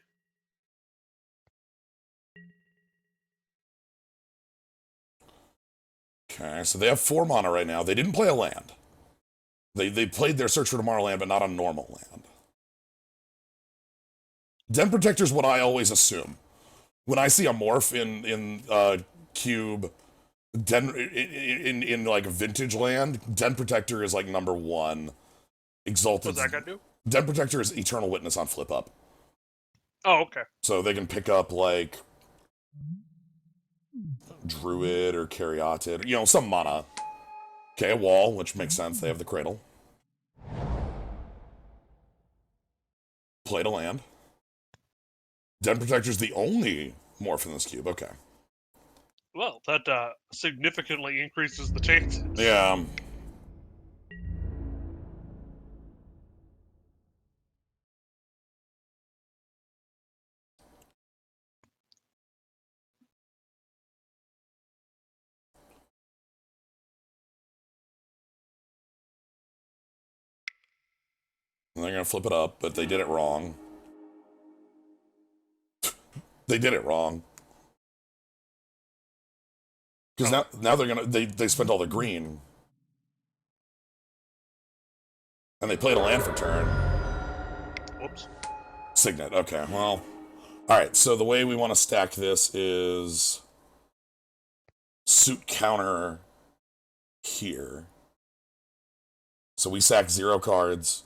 A: Okay, so they have 4 mana right now. They didn't play a land. They played their Search for Tomorrow land, but not a normal land. Den Protector's what I always assume. When I see a morph in Cube, in like Vintage Land, Den Protector is like number 1. Exalted.
B: What's that gonna do?
A: Den Protector is Eternal Witness on flip up.
B: Oh, okay.
A: So they can pick up like Druid or Caryatid, you know, some mana. Okay, a wall, which makes sense. They have the Cradle. Played a land. Den Protector's the only morph in this cube. Okay.
B: Well, that significantly increases the chances.
A: Yeah. And they're gonna flip it up, but they did it wrong. They did it wrong. Because now they're gonna they spent all the green. And they played a land for turn.
B: Whoops.
A: Signet, okay, well. Alright, so the way we want to stack this is suit counter here. So we sack 0 cards,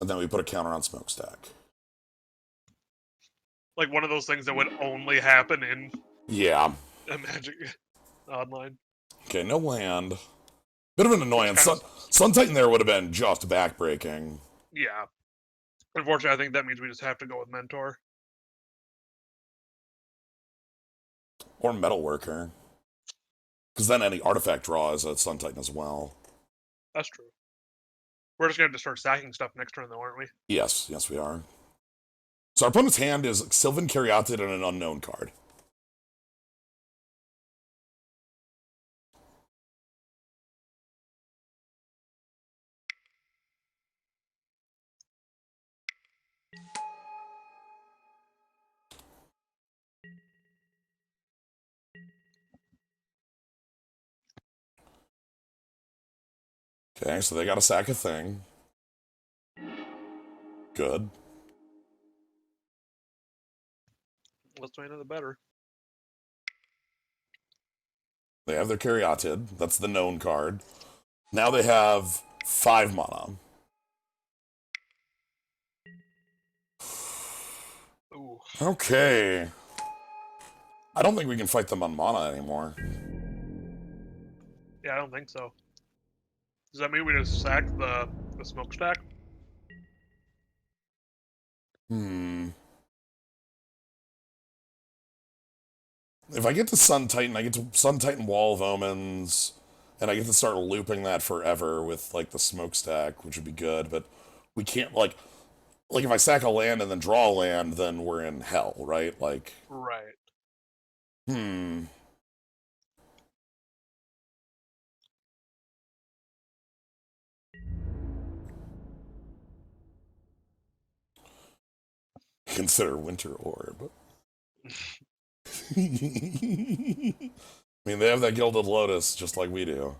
A: and then we put a counter on smokestack.
B: Like one of those things that would only happen in a Magic Online.
A: Okay, no land. Bit of an annoyance. Sun Titan there would have been just backbreaking.
B: Yeah. Unfortunately, I think that means we just have to go with Mentor.
A: Or Metalworker. Because then any artifact draw is a Sun Titan as well.
B: That's true. We're just going to have to start stacking stuff next turn, though, aren't we?
A: Yes, yes we are. So our opponent's hand is Sylvan Caryatid and an unknown card. Okay, so they got to sack a thing. Good.
B: Let's do another better.
A: They have their Caryatid. That's the known card. Now they have 5 mana.
B: Ooh.
A: Okay. I don't think we can fight them on mana anymore.
B: Yeah, I don't think so. Does that mean we just sack the smokestack?
A: If I get to Sun Titan, I get to Sun Titan Wall of Omens. and I get to start looping that forever with like the smokestack, which would be good. But we can't like if I sack a land and then draw a land, then we're in hell, right? Like,
B: Right.
A: hmm. Consider Winter Orb. I mean, they have that Gilded Lotus just like we do.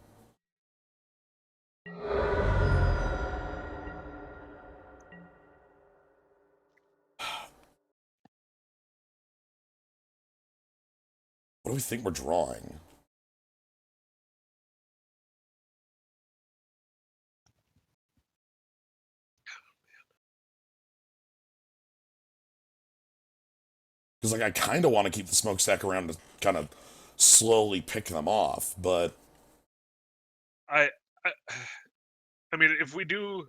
A: What do we think we're drawing? Because like I kind of want to keep the smokestack around to kind of slowly pick them off, but
B: I, I mean, if we do,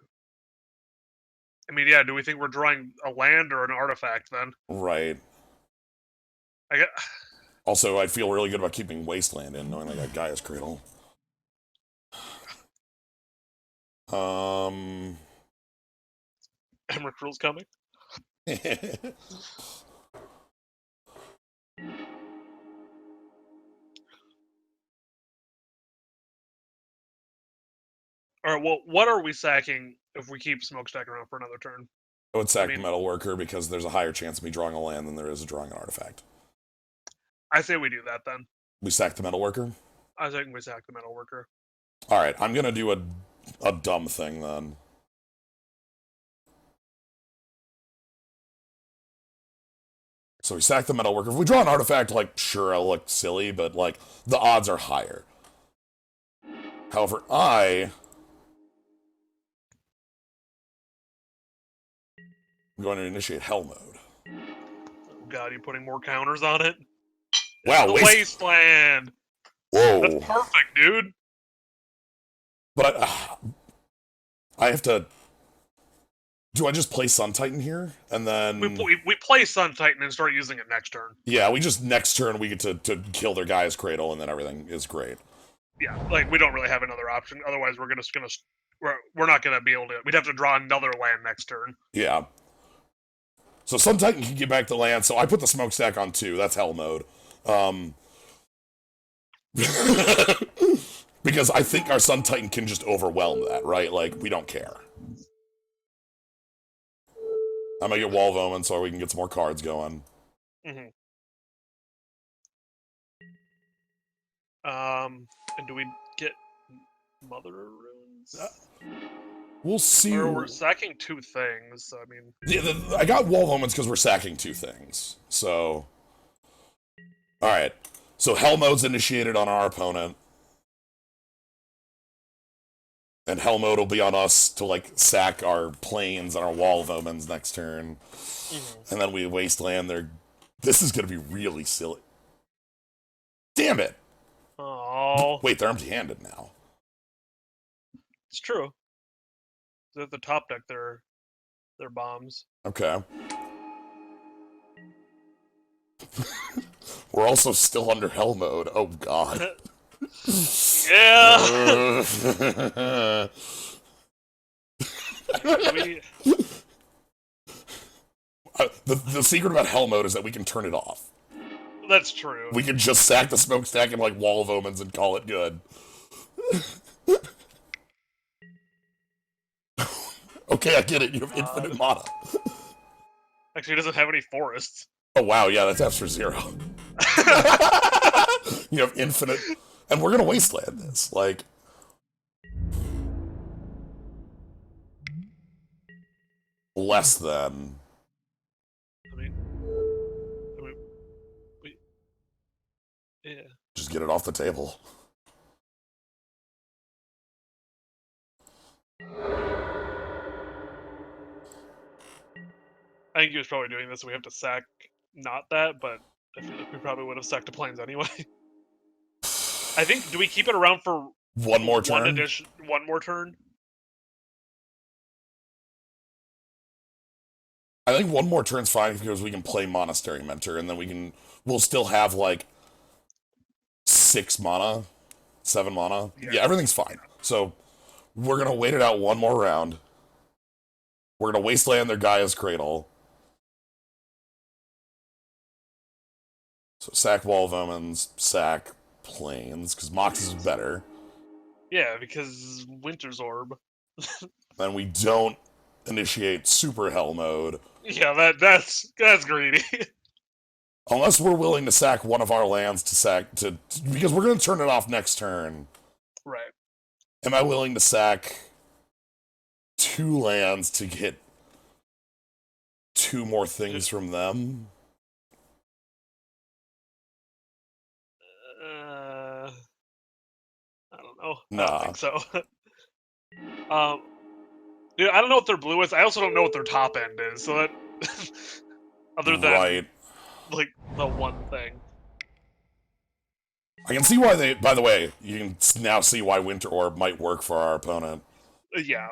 B: I mean, yeah. Do we think we're drawing a land or an artifact then?
A: right.
B: I get.
A: Also, I feel really good about keeping Wasteland in, knowing I got Gaia's Cradle.
B: Emerald Cruel's coming. All right. Well, what are we sacking if we keep smokestack around for another turn?
A: I would sack
B: I mean,
A: Metalworker because there's a higher chance of me drawing a land than there is of drawing an artifact.
B: I say we do that then.
A: We sack the Metalworker?
B: I think we sack the Metalworker.
A: Alright, I'm gonna do a dumb thing then. So we sack the Metalworker. If we draw an artifact, like, sure, I'll look silly, but, like, the odds are higher. However, I'm going to initiate Hell Mode.
B: Oh god, you putting more counters on it?
A: Wow,
B: the Wasteland!
A: Whoa.
B: That's perfect, dude!
A: But I have to... Do I just play Sun Titan here? And then...
B: We play Sun Titan and start using it next turn.
A: Yeah, we just, next turn, we get to kill their Gaia's Cradle, and then everything is great.
B: Yeah, like, we don't really have another option. Otherwise, we're not gonna be able to... We'd have to draw another land next turn.
A: Yeah. So Sun Titan can get back to land, so I put the smokestack on 2. That's Hell Mode. Because I think our Sun Titan can just overwhelm that, right? Like, we don't care. I'm gonna get Wall of Omen so we can get some more cards going.
B: Mm-hmm. And do we get Mother Runes?
A: We'll see.
B: Or we're sacking 2 things, so I mean...
A: Yeah, I got Wall of Omens because we're sacking 2 things, so... Alright, so Hell Mode's initiated on our opponent. And Hell Mode will be on us to, like, sack our planes and our Wall of Omens next turn. Mm-hmm. And then we Wasteland their... This is gonna be really silly. Damn it!
B: Oh.
A: Wait, they're empty-handed now.
B: It's true. They're at the top deck, they're bombs.
A: Okay. We're also still under Hell Mode. Oh, God.
B: Yeah!
A: The secret about Hell Mode is that we can turn it off.
B: That's true.
A: We can just sack the smokestack and, like, Wall of Omens and call it good. Okay, I get it. You have infinite mana.
B: Actually, he doesn't have any forests.
A: Oh, wow. Yeah, that's after 0. You have infinite... And we're gonna Wasteland this. Like... Less than...
B: I mean... Yeah.
A: Just get it off the table.
B: I think he was probably doing this, so we have to sack not that, but I feel like we probably would have sacked the planes anyway. I think, do we keep it around for
A: one more turn?
B: One more turn?
A: I think one more turn's fine because we can play Monastery Mentor, and then we'll still have, like, 6 mana. 7 mana?
B: Yeah.
A: Yeah, everything's fine. So, we're gonna wait it out one more round. We're gonna wasteland their Gaia's Cradle. So, sack Wall of Omens, sack Plains, because Mox is better.
B: Yeah, because Winter's Orb.
A: Then we don't initiate Super Hell mode.
B: Yeah, that's greedy.
A: Unless we're willing to sack one of our lands because we're gonna turn it off next turn.
B: Right.
A: Am I willing to sack 2 lands to get 2 more things from them?
B: I don't know.
A: Nah.
B: I don't think so. Dude, I don't know what their blue is. I also don't know what their top end is. So that, other than like the one thing.
A: I can see why they. By the way, you can now see why Winter Orb might work for our opponent.
B: Yeah.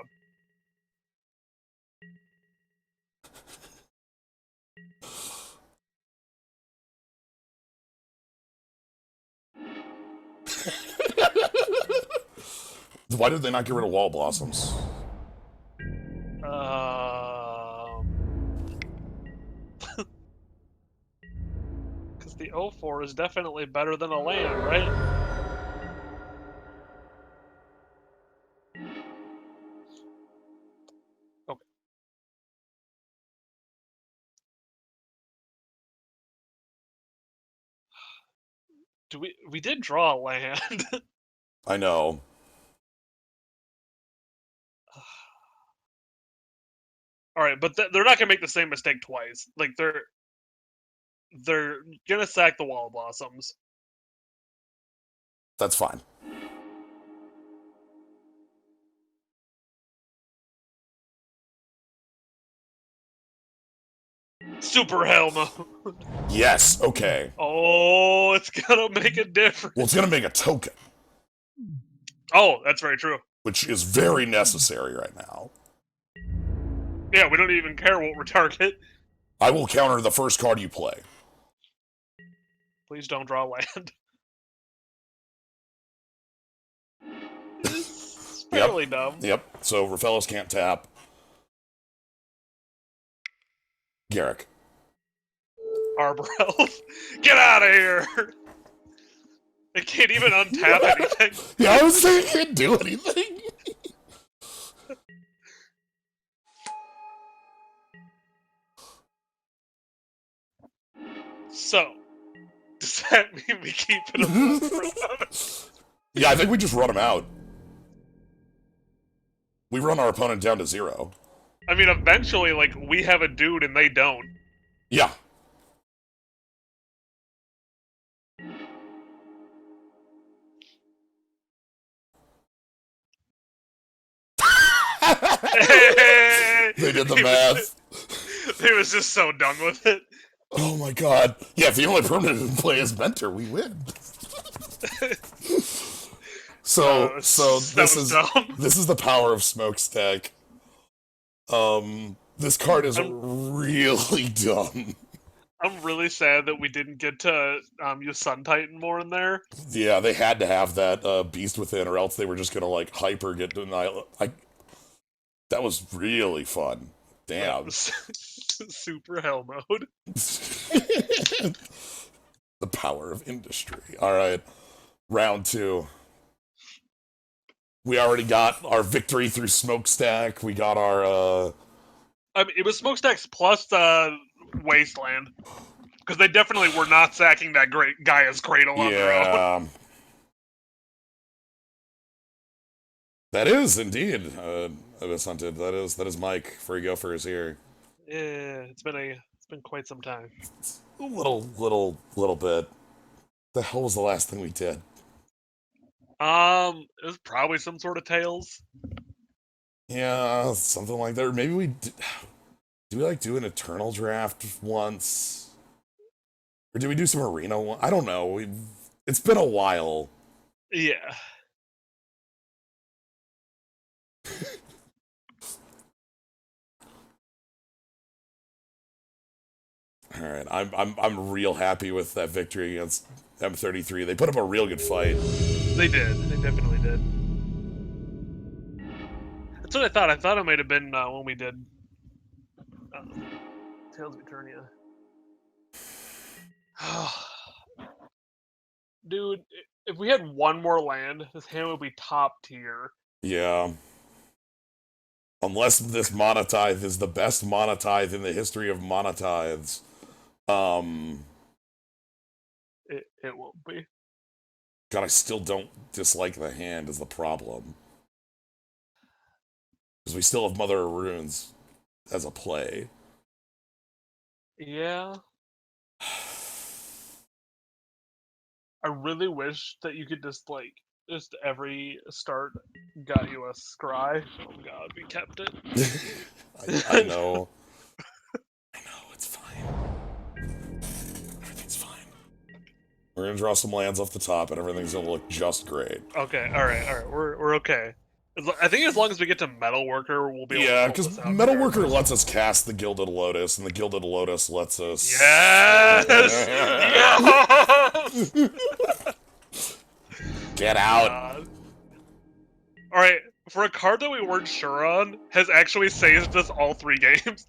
A: Why did they not get rid of Wall Blossoms?
B: Because the 0-4 is definitely better than a land, right? Okay. We did draw a land.
A: I know.
B: All right, but they're not gonna make the same mistake twice. Like they're gonna sack the Wall of Blossoms.
A: That's fine.
B: Super Hell mode.
A: Yes, okay.
B: Oh, it's gonna make a difference.
A: Well, it's gonna make a token.
B: Oh, that's very true.
A: Which is very necessary right now.
B: Yeah, we don't even care what we target.
A: I will counter the first card you play.
B: Please don't draw land. It's fairly dumb.
A: Yep. So Raphaelos can't tap. Garrick.
B: Arbor Elf. Get out of here! It can't even untap anything.
A: Yeah, I was saying it can't do anything.
B: So, does that mean we keep it a
A: Yeah, I think we just run him out. We run our opponent down to 0.
B: I mean, eventually, like, we have a dude and they don't.
A: Yeah. They did the math.
B: He was just so done with it.
A: Oh my god. Yeah, if the only permanent in play is Mentor, we win. So this is the power of Smokestack. This card is really dumb.
B: I'm really sad that we didn't get to use Sun Titan more in there.
A: Yeah, they had to have that Beast Within, or else they were just gonna like hyper get denial. That was really fun. Damn.
B: Super Hell mode.
A: The power of industry. All right, round 2. We already got our victory through Smokestack. We got our.
B: I mean, it was Smokestacks plus Wasteland, because they definitely were not sacking that great Gaia's Cradle on their own.
A: That is indeed Abyss Hunted. That is Mike. Free Gophers here.
B: Yeah, it's been quite some time.
A: A little bit. The hell was the last thing we did?
B: It was probably some sort of Tails.
A: Yeah, something like that. Or maybe we did. Did we like do an Eternal draft once? Or did we do some Arena one? I don't know. It's been a while.
B: Yeah.
A: All right, I'm real happy with that victory against M33. They put up a real good fight.
B: They did. They definitely did. That's what I thought. I thought it might have been when we did Tales of Eternia. Dude, if we had one more land, this hand would be top tier.
A: Yeah. Unless this monotithe is the best monotithe in the history of monotithes.
B: It won't be.
A: God, I still don't dislike the hand is the problem. Because we still have Mother of Runes as a play.
B: Yeah. I really wish that you could just every start got you a scry. Oh god, we kept it.
A: I know. I know, it's fine. Everything's fine. We're gonna draw some lands off the top and everything's gonna look just great.
B: Okay, alright, we're okay. I think as long as we get to Metalworker, we'll be able to
A: Yeah, because Metalworker lets us cast the Gilded Lotus, and the Gilded Lotus lets us...
B: Yes! Yes!
A: Get out!
B: Alright, for a card that we weren't sure on, has actually saved us all 3 games.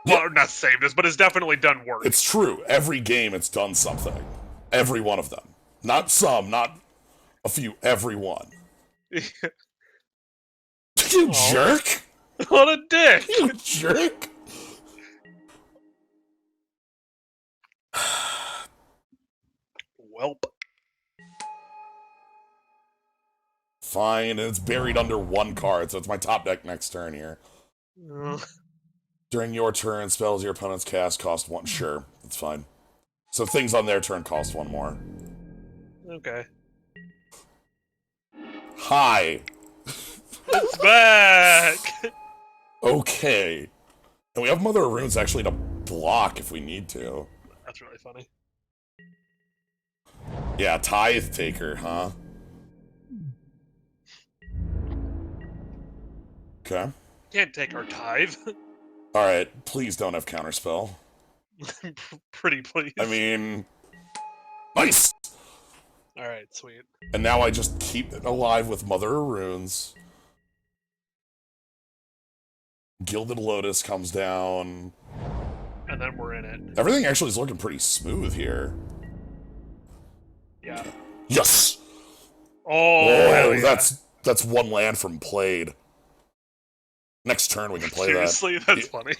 B: Well, not saved us, but has definitely done work.
A: It's true. Every game it's done something. Every one of them. Not some, not a few, every one. You jerk!
B: What a dick!
A: You jerk!
B: Welp.
A: Fine, and it's buried under 1 card, so it's my top deck next turn here. During your turn, spells your opponent's cast cost 1. Sure, that's fine. So things on their turn cost 1 more.
B: Okay.
A: Hi!
B: It's back!
A: Okay. And we have Mother of Runes actually to block if we need to.
B: That's really funny.
A: Yeah, Tithe Taker, huh? Okay.
B: Can't take our tithe.
A: Alright, please don't have Counterspell.
B: Pretty please.
A: I mean... Nice!
B: Alright, sweet.
A: And now I just keep it alive with Mother of Runes. Gilded Lotus comes down.
B: And then we're in it.
A: Everything actually is looking pretty smooth here.
B: Yeah.
A: Yes!
B: Oh, yeah.
A: That's 1 land from played. Next turn we can play
B: Seriously,
A: that.
B: that's funny.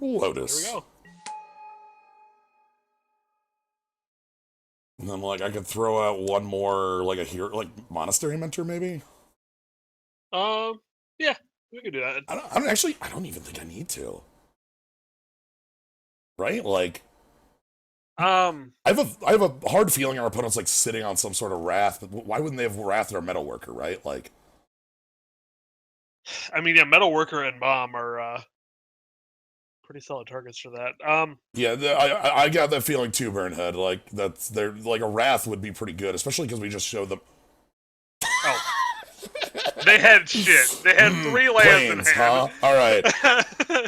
A: Lotus.
B: There we go.
A: And then, like, I could throw out 1 more, like, a hero, like, Monastery Mentor, maybe?
B: Yeah, we could do that.
A: I don't even think I need to. Right? Like... I have a hard feeling our opponent's, like, sitting on some sort of Wrath, but why wouldn't they have Wrath in our Metalworker, right? Like...
B: I mean, yeah, Metalworker and Bomb are, pretty solid targets for that.
A: Yeah, I got that feeling too, Burnhead. Like, they're like, a Wrath would be pretty good, especially because we just showed them...
B: Oh. They had shit. They had 3 lands in hand.
A: Huh? Alright.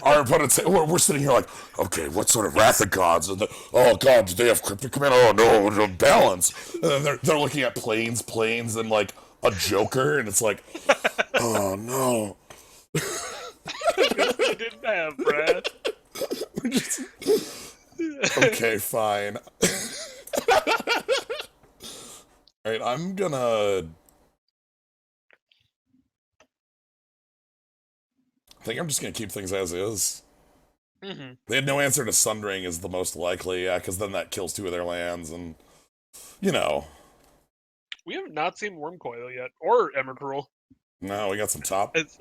A: Our opponents, we're sitting here like, okay, what sort of Wrath of Gods? And oh god, do they have Cryptic Command? Oh no, balance. And then they're looking at planes, and like, a Joker, and it's like, oh no.
B: They didn't have, Brad.
A: Okay, fine. Alright, I'm gonna... I think I'm just gonna keep things as is.
B: Mm-hmm.
A: They had no answer to Sundering is the most likely, yeah, because then that kills 2 of their lands, and... You know.
B: We have not seen Wormcoil yet, or Emmercruel.
A: No, we got some top...
B: It's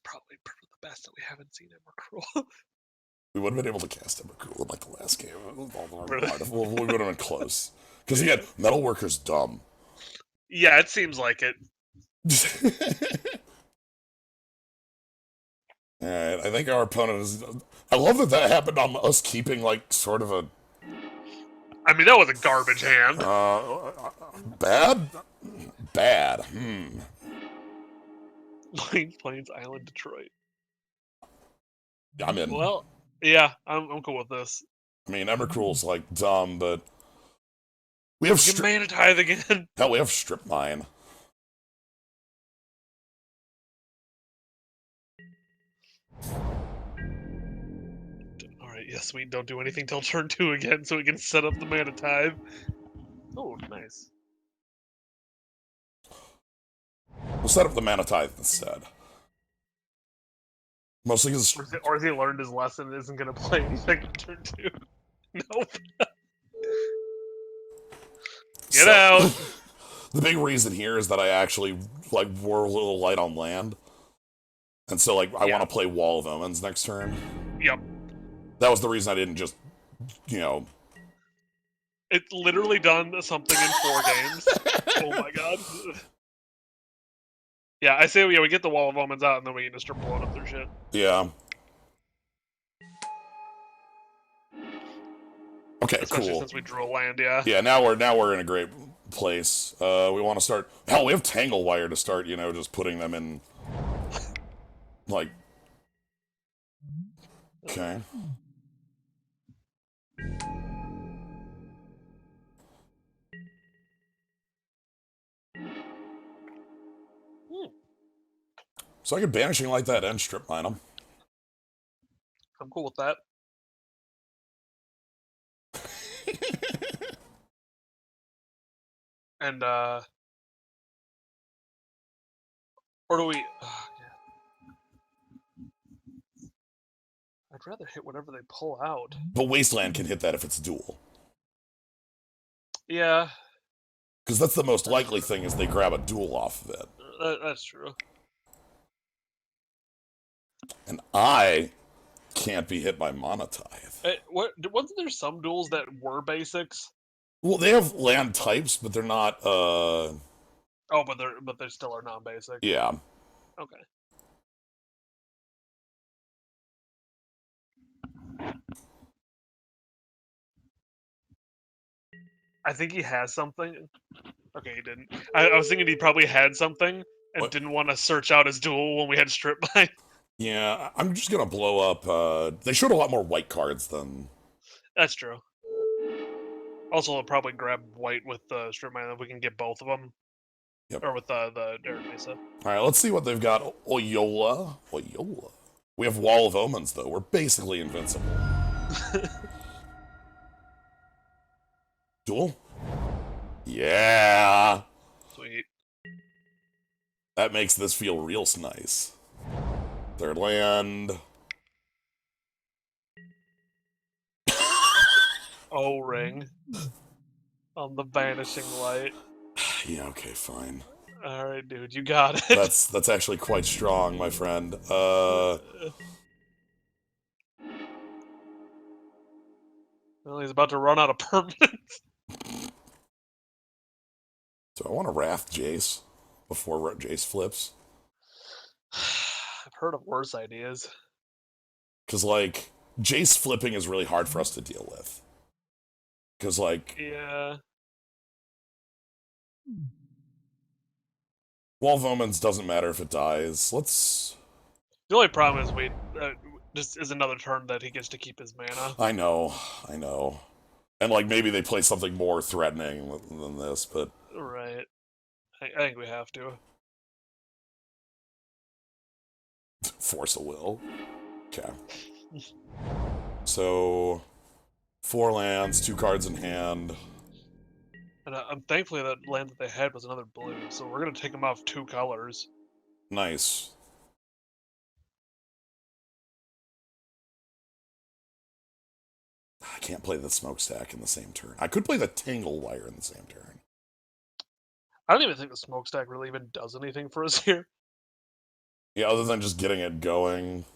B: probably the best that we haven't seen Emmercruel.
A: We would have been able to cast Emmercruel in, like, the last game.
B: Really?
A: We would have been close. Because, again, Metalworker's dumb.
B: Yeah, it seems like it.
A: Alright, I think our opponent is... I love that happened on us keeping, like, sort of a
B: I mean, that was a garbage hand.
A: Bad? Bad.
B: Plains Island, Detroit.
A: I'm in.
B: Well, yeah, I'm cool with this.
A: I mean, Emrakul's like dumb, but we have
B: Mana Tithe again.
A: Hell, we have Strip Mine.
B: Alright, yes, sweet. Don't do anything till turn 2 again so we can set up the Mana Tithe. Oh, nice.
A: We'll set up the Mana Tithe instead. Mostly because...
B: Or has he learned his lesson and isn't going to play anything in turn 2? Nope. Get out!
A: The big reason here is that I actually, like, were a little light on land. And so, like, I want to play Wall of Omens next turn.
B: Yep.
A: That was the reason I didn't just, you know...
B: It's literally done something in 4 games. Oh my god. Yeah, I say we get the Wall of Omens out and then we can just start blowing up their shit.
A: Yeah. Okay,
B: Especially
A: cool.
B: since we drew a land, yeah.
A: Yeah, now we're in a great place. We want to start... Hell, we have Tangle Wire to start, you know, just putting them in... Like... Okay. So I could Banishing like that and Strip Mine them.
B: I'm cool with that. And, or do we... I'd rather hit whatever they pull out.
A: But Wasteland can hit that if it's dual.
B: Yeah.
A: Because that's the most likely thing, is they grab a dual off of it.
B: That's true.
A: And I can't be hit by Mana Tithe.
B: Wasn't there some duels that were basics?
A: Well, they have land types, but they're not,
B: Oh, but they still are non-basic.
A: Yeah.
B: Okay. I think he has something. Okay, he didn't. I was thinking he probably had something and didn't want to search out his duel when we had Strip Mine.
A: Yeah, I'm just gonna blow up, they showed a lot more white cards than...
B: That's true. Also, I'll probably grab white with the Strip Mine if we can get both of them.
A: Yep.
B: Or with the Arid Mesa.
A: Alright, let's see what they've got. Oyola. We have Wall of Omens, though. We're basically invincible. Duel? Yeah!
B: Sweet.
A: That makes this feel real nice. Third land.
B: O-ring. On the Vanishing Light.
A: Yeah, okay, fine.
B: Alright, dude, you got it.
A: That's actually quite strong, my friend.
B: Well, he's about to run out of permanents.
A: Do I want to Wrath Jace before Jace flips?
B: I've heard of worse ideas.
A: Because, like, Jace flipping is really hard for us to deal with. Because, like...
B: Yeah.
A: Wall of Omens doesn't matter if it dies. Let's...
B: The only problem is this is another turn that he gets to keep his mana.
A: I know. And, like, maybe they play something more threatening than this, but...
B: Right. I think we have to.
A: Force a will. Okay. So... 4 lands, 2 cards in hand.
B: And I'm thankfully that land that they had was another blue, so we're gonna take them off 2 colors.
A: Nice. I can't play the Smokestack in the same turn. I could play the Tangle Wire in the same turn.
B: I don't even think the Smokestack really even does anything for us here.
A: Yeah, other than just getting it going.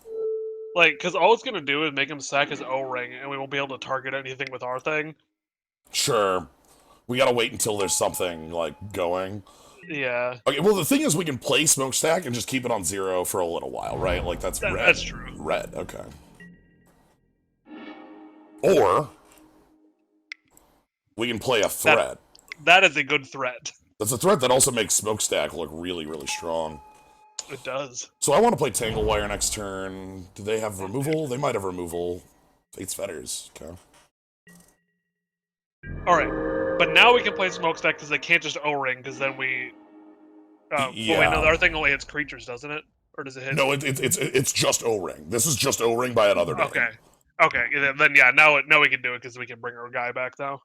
B: Like, because all it's gonna do is make him sack his O-ring, and we won't be able to target anything with our thing.
A: Sure. We gotta wait until there's something, like, going.
B: Yeah.
A: Okay, well, the thing is we can play Smokestack and just keep it on 0 for a little while, right? Like, that's red.
B: That's true.
A: Red, okay. Or... We can play a threat.
B: That is a good threat.
A: That's a threat that also makes Smokestack look really, really strong.
B: It does.
A: So I want to play Tangle Wire next turn. Do they have removal? They might have removal. Fate's Fetters. Okay.
B: Alright. But now we can play Smokestack because they can't just O-Ring, because then we...
A: yeah.
B: Well, wait, no, our thing only hits creatures, doesn't it? Or does it hit...
A: No, it's just O-Ring. This is just O-Ring by another name.
B: Okay. Okay, then yeah, now we can do it because we can bring our guy back now.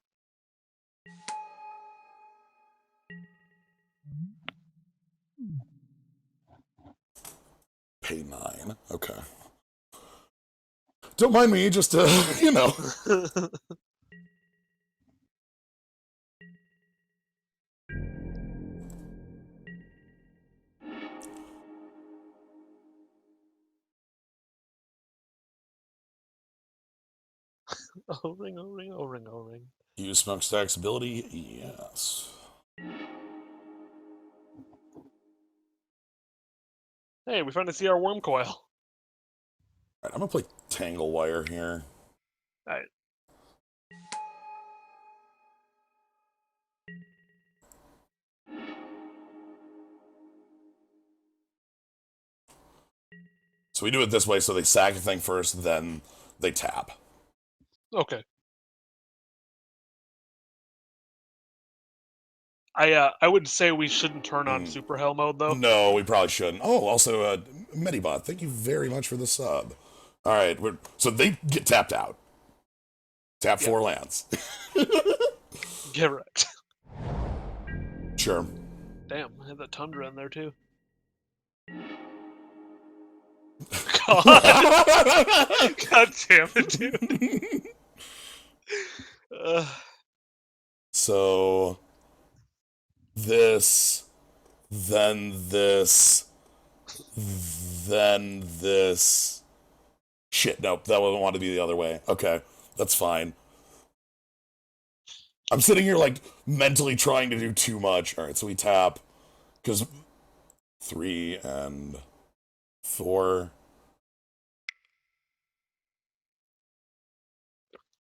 A: Pay 9. Okay. Don't mind me, just, you know.
B: O-Ring, O-Ring, O-Ring, O-Ring.
A: Use Smokestack's ability? Yes.
B: Hey, we finally see our worm coil.
A: Alright, I'm gonna play Tangle Wire here.
B: Alright.
A: So we do it this way, so they sack a thing first, then they tap.
B: Okay. I would say we shouldn't turn on Super Hell mode, though.
A: No, we probably shouldn't. Oh, also, Medibot, thank you very much for the sub. Alright, so they get tapped out. Tap 4 lands.
B: Get wrecked.
A: Sure.
B: Damn, I had the Tundra in there, too. God. God damn it, dude.
A: So... This... Then this... Then this... Shit, nope, that wouldn't want to be the other way. Okay, that's fine. I'm sitting here, like, mentally trying to do too much. Alright, so we tap. Because 3 and 4.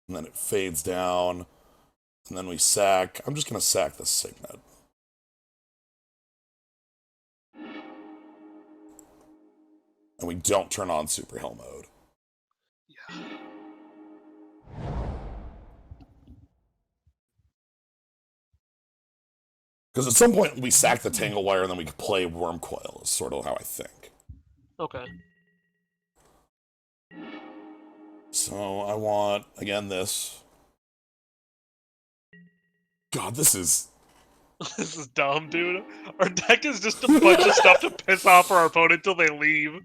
A: And then it fades down. And then we sack. I'm just going to sack the Signet. And we don't turn on Super Hell mode.
B: Yeah.
A: Because at some point we sack the Tangle Wire and then we can play Worm Coil, is sort of how I think.
B: Okay.
A: So I want, again, this. God, this is...
B: This is dumb, dude. Our deck is just a bunch of stuff to piss off our opponent until they leave.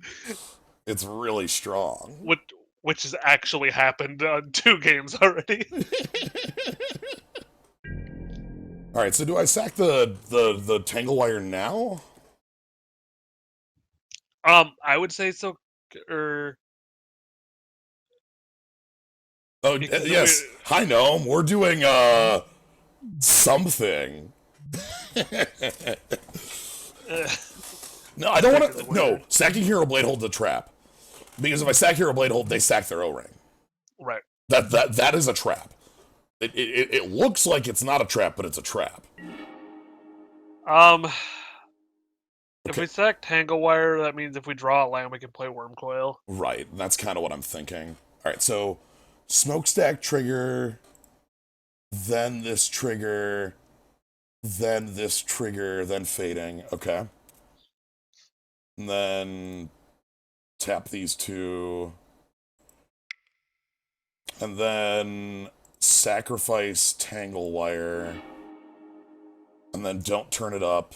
A: It's really strong.
B: Which has actually happened on 2 games already.
A: Alright, so do I sack the Tangle Wire now?
B: I would say so, or...
A: Oh, yes. Hi, Gnome. We're doing, something. No, I don't want to... No, sacking Hero Blade holds a trap. Because if I sack Hero Blade hold, they sack their O-Ring.
B: Right.
A: That is a trap. It looks like it's not a trap, but it's a trap.
B: If we sack Tangle Wire, that means if we draw a land, we can play Worm Coil.
A: Right, that's kind of what I'm thinking. Alright, so... Smokestack trigger... Then this trigger... Then this trigger, then fading. Okay. And then... Tap these 2... And then... Sacrifice Tangle Wire... And then don't turn it up.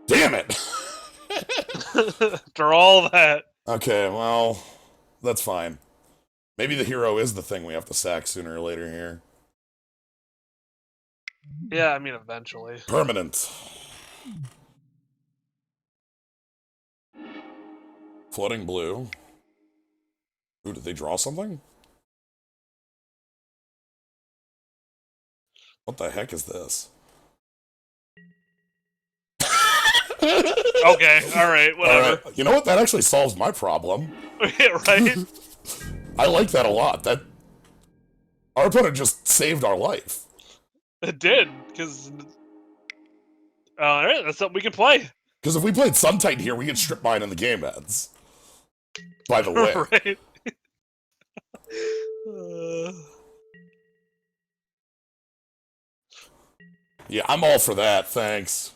A: Damn it!
B: After all that.
A: Okay, well... That's fine. Maybe the hero is the thing we have to sack sooner or later here.
B: Yeah, I mean, eventually.
A: Permanent. Floating blue. Ooh, did they draw something? What the heck is this?
B: Okay, alright, whatever.
A: You know what? That actually solves my problem.
B: Yeah, right?
A: I like that a lot. Our opponent just saved our life.
B: It did, because... Alright, that's something we can play.
A: Because if we played Sun Titan here, we get strip mine and the game ends. By the way.
B: Right.
A: Yeah, I'm all for that, thanks.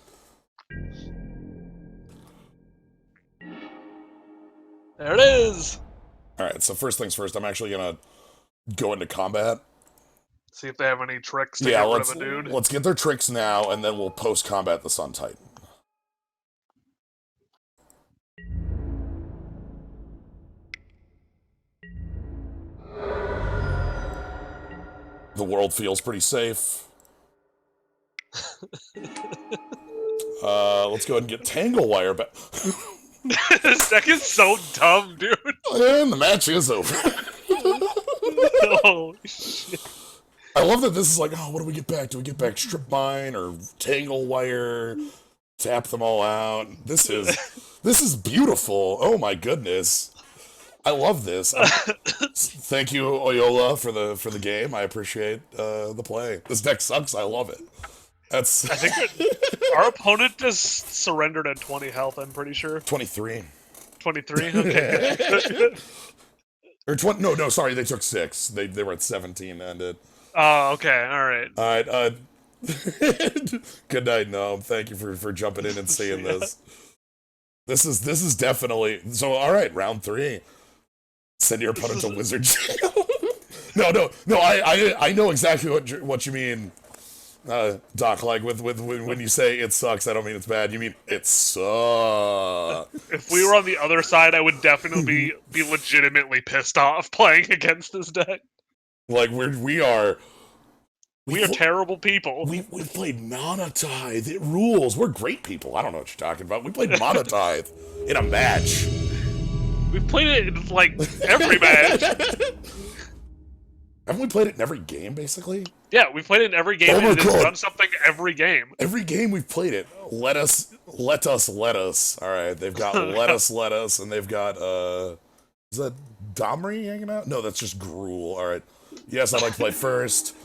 B: There it is!
A: Alright, so first things first, I'm actually gonna go into combat.
B: See if they have any tricks to get rid of a dude.
A: Let's get their tricks now, and then we'll post-combat the Sun Titan. The world feels pretty safe. Let's go ahead and get Tangle Wire back.
B: This deck is so dumb, dude.
A: And the match is over.
B: Holy shit.
A: I love that this is like, oh, what do we get back? Do we get back Strip Mine or Tangle Wire? Tap them all out. This is beautiful. Oh my goodness. I love this. Thank you, Oyola, for the game. I appreciate the play. This deck sucks. I love it.
B: I think our opponent just surrendered at 20 health, I'm pretty sure.
A: 23.
B: 23? Okay.
A: Or 20, no, sorry, they took 6. They were at 17 ended.
B: Oh, okay, alright.
A: Alright, good night, Gnome. Thank you for jumping in and seeing this. This is definitely so alright, round 3. Send your opponent to wizard jail. no, I know exactly what you mean. Doc, like when you say it sucks, I don't mean it's bad. You mean it sucks.
B: If we were on the other side, I would definitely be legitimately pissed off playing against this deck.
A: Like we are
B: terrible people.
A: We've played Mana Tithe. It rules. We're great people. I don't know what you're talking about. We played Mana Tithe in a match.
B: We've played it in like every match.
A: Haven't we played it in every game, basically?
B: Yeah, we've played it in every game, and it's done something every game.
A: Every game we've played it. Let us. Alright, they've got let us, and they've got, is that Domri hanging out? No, that's just Gruul. Alright. Yes, I'd like to play first.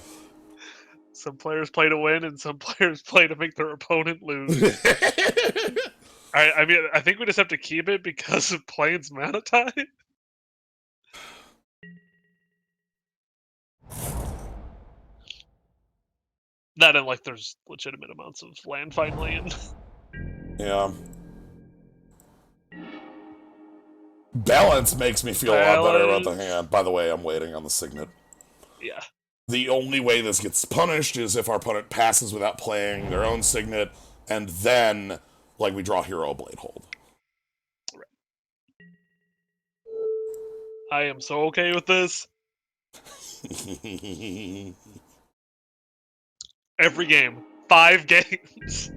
B: Some players play to win, and some players play to make their opponent lose. I mean, I think we just have to keep it because of Plains Mana Tithe. Not in, like, there's legitimate amounts of land finally, and...
A: Yeah. Balance makes me feel a lot better about the hand. By the way, I'm waiting on the Signet.
B: Yeah.
A: The only way this gets punished is if our opponent passes without playing their own Signet, and then, like, we draw Hero Blade Hold.
B: Right. I am so okay with this. Every game. 5 games.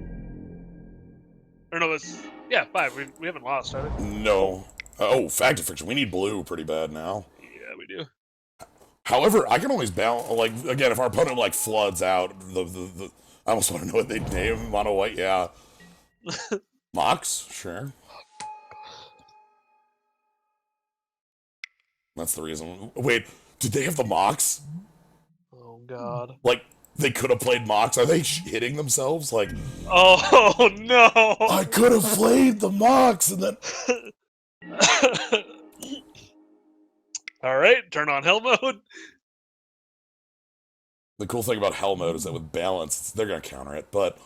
B: Or no, it's... Yeah, 5. We haven't lost, have we?
A: No. Oh, Fact of Fiction. We need blue pretty bad now.
B: Yeah, we do.
A: However, I can always balance... Like, again, if our opponent, like, floods out the I almost want to know what they'd name. Mono White, yeah. Mox? Sure. That's the reason. Wait, did they have the Mox?
B: Oh, God.
A: Like... They could have played Mox. Are they hitting themselves? Like,
B: oh no!
A: I could have played the Mox and then.
B: All right, turn on Hell mode.
A: The cool thing about Hell mode is that with balance, they're gonna counter it. But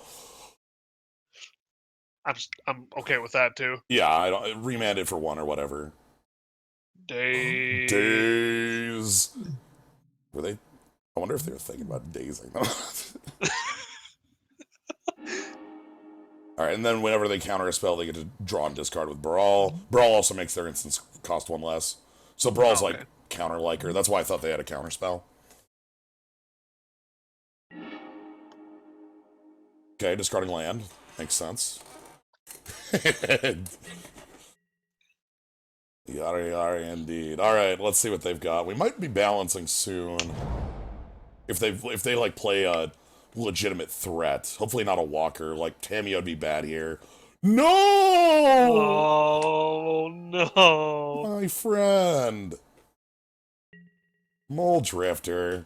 B: I'm okay with that too.
A: Yeah, I don't remand it for 1 or whatever. Days. Were they? I wonder if they were thinking about dazing them. Alright, and then whenever they counter a spell, they get to draw and discard with Brawl. Brawl also makes their instance cost 1 less. So Brawl's like counter-liker. That's why I thought they had a counter spell. Okay, discarding land. Makes sense. Yari, indeed. Alright, let's see what they've got. We might be balancing soon. If they like play a legitimate threat. Hopefully not a walker. Like Tamio would be bad here. No!
B: Oh no.
A: My friend. Mole Drifter.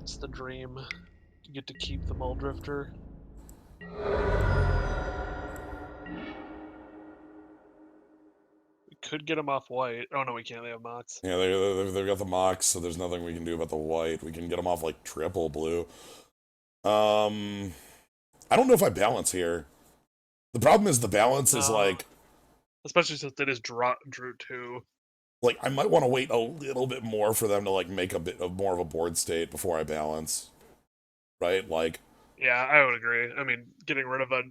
C: It's the dream. You get to keep the Muldrifter. We could get him off white. Oh no, we can't. They have Mox.
A: Yeah, they've got the Mox, so there's nothing we can do about the white. We can get them off like triple blue. I don't know if I balance here. The problem is the balance is like,
C: especially since it is Drew too.
A: Like, I might want to wait a little bit more for them to like make a bit of more of a board state before I balance, right? Like,
C: yeah, I would agree. I mean, getting rid of a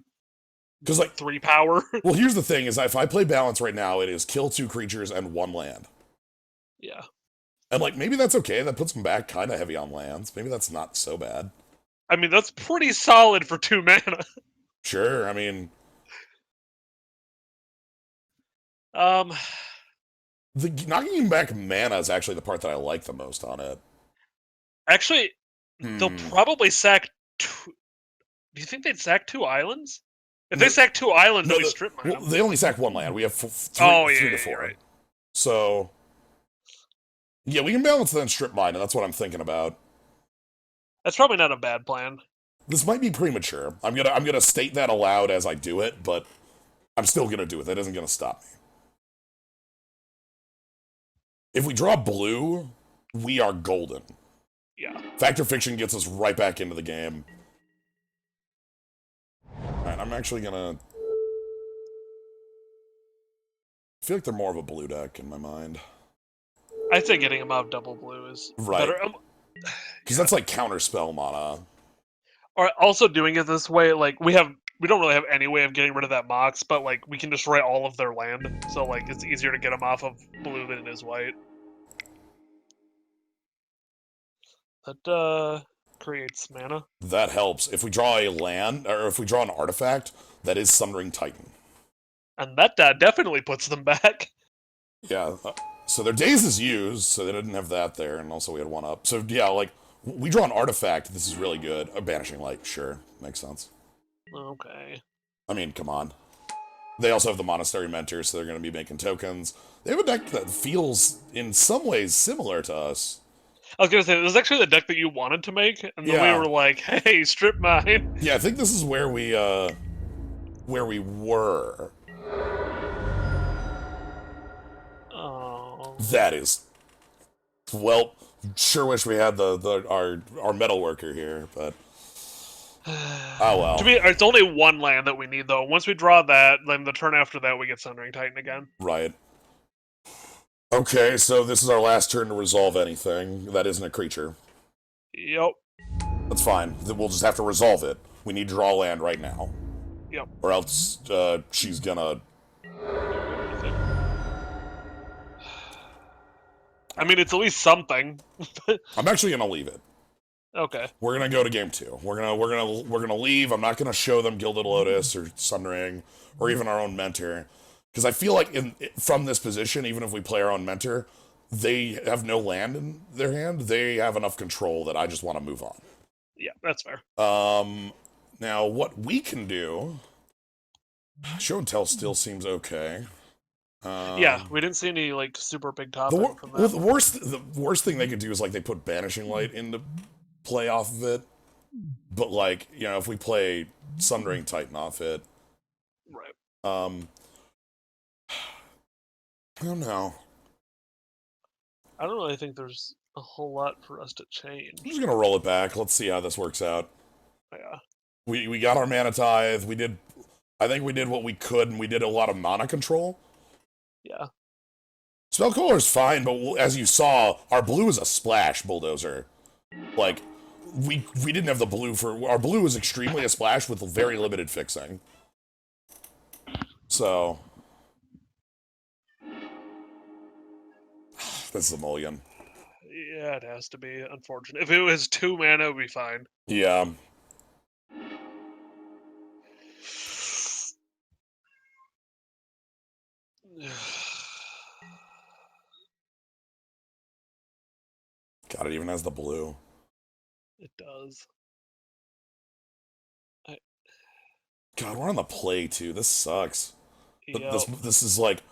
A: because like
C: 3 power.
A: Well, here's the thing: is if I play balance right now, it is kill 2 creatures and 1 land.
C: Yeah.
A: And like maybe that's okay. That puts them back kind of heavy on lands. Maybe that's not so bad.
C: I mean, that's pretty solid for 2 mana.
A: Sure. I mean, the knocking back mana is actually the part that I like the most on it.
C: Actually, they'll probably sack 2. Do you think they'd sack 2 islands? If they sack 2 islands, then we strip mine.
A: Well, they only sack 1 land. We have 3 to 4.
C: Right.
A: So, yeah, we can balance then strip mine, and that's what I'm thinking about.
C: That's probably not a bad plan.
A: This might be premature. I'm gonna state that aloud as I do it, but I'm still gonna do it. That isn't gonna stop me. If we draw blue, we are golden.
C: Yeah.
A: Fact or Fiction gets us right back into the game. Alright, I'm actually gonna... I feel like they're more of a blue deck in my mind.
C: I'd say getting them out double blue is better.
A: Because that's like counterspell mana.
C: Or also doing it this way, like, we don't really have any way of getting rid of that Mox, but, like, we can destroy all of their land. So, like, it's easier to get them off of blue than it is white. That, creates mana.
A: That helps. If we draw a land, or if we draw an artifact, that is Sundering Titan.
C: And that definitely puts them back.
A: Yeah, so their daze is used, so they didn't have that there, and also we had 1 up. So, yeah, like, we draw an artifact, this is really good. A Banishing Light, sure, makes sense.
C: Okay.
A: I mean, come on. They also have the Monastery Mentor, so they're going to be making tokens. They have a deck that feels, in some ways, similar to us.
C: I was going to say, this is actually the deck that you wanted to make, and then we were like, hey, strip mine.
A: Yeah, I think this is where we were.
C: Oh.
A: That is... Well, sure wish we had our metalworker here, but... Oh well.
C: To me, it's only 1 land that we need, though. Once we draw that, then the turn after that, we get Sundering Titan again.
A: Right. Okay, so this is our last turn to resolve anything that isn't a creature.
C: Yep.
A: That's fine. We'll just have to resolve it. We need to draw land right now.
C: Yep.
A: Or else she's gonna...
C: I mean, it's at least something.
A: I'm actually gonna leave it.
C: Okay.
A: We're gonna go to game 2. We're gonna leave. I'm not gonna show them Gilded Lotus or Sundering or even our own Mentor, because I feel like from this position, even if we play our own Mentor, they have no land in their hand. They have enough control that I just want to move on.
C: Yeah, that's fair.
A: Now what we can do? Show and tell still seems okay.
C: Yeah, we didn't see any like super big top from that.
A: Well, the worst thing they could do is like they put Banishing Light into play off of it, but like, you know, if we play Sundering Titan off it,
C: right?
A: I don't know.
C: I don't really think there's a whole lot for us to change.
A: I'm just gonna roll it back. Let's see how this works out.
C: Yeah.
A: We got our Mana Tithe. I think we did what we could, and we did a lot of mana control.
C: Yeah.
A: Spellcaller is fine, but as you saw, our blue is a splash bulldozer. Like, we didn't have the blue for... Our blue was extremely a splash with very limited fixing. So... This is a mulligan.
C: Yeah, it has to be, unfortunate. If it was 2 mana, it would be fine.
A: Yeah. God, it even has the blue.
C: It does.
A: God, we're on the play, too. This sucks.
C: Yep.
A: This is like...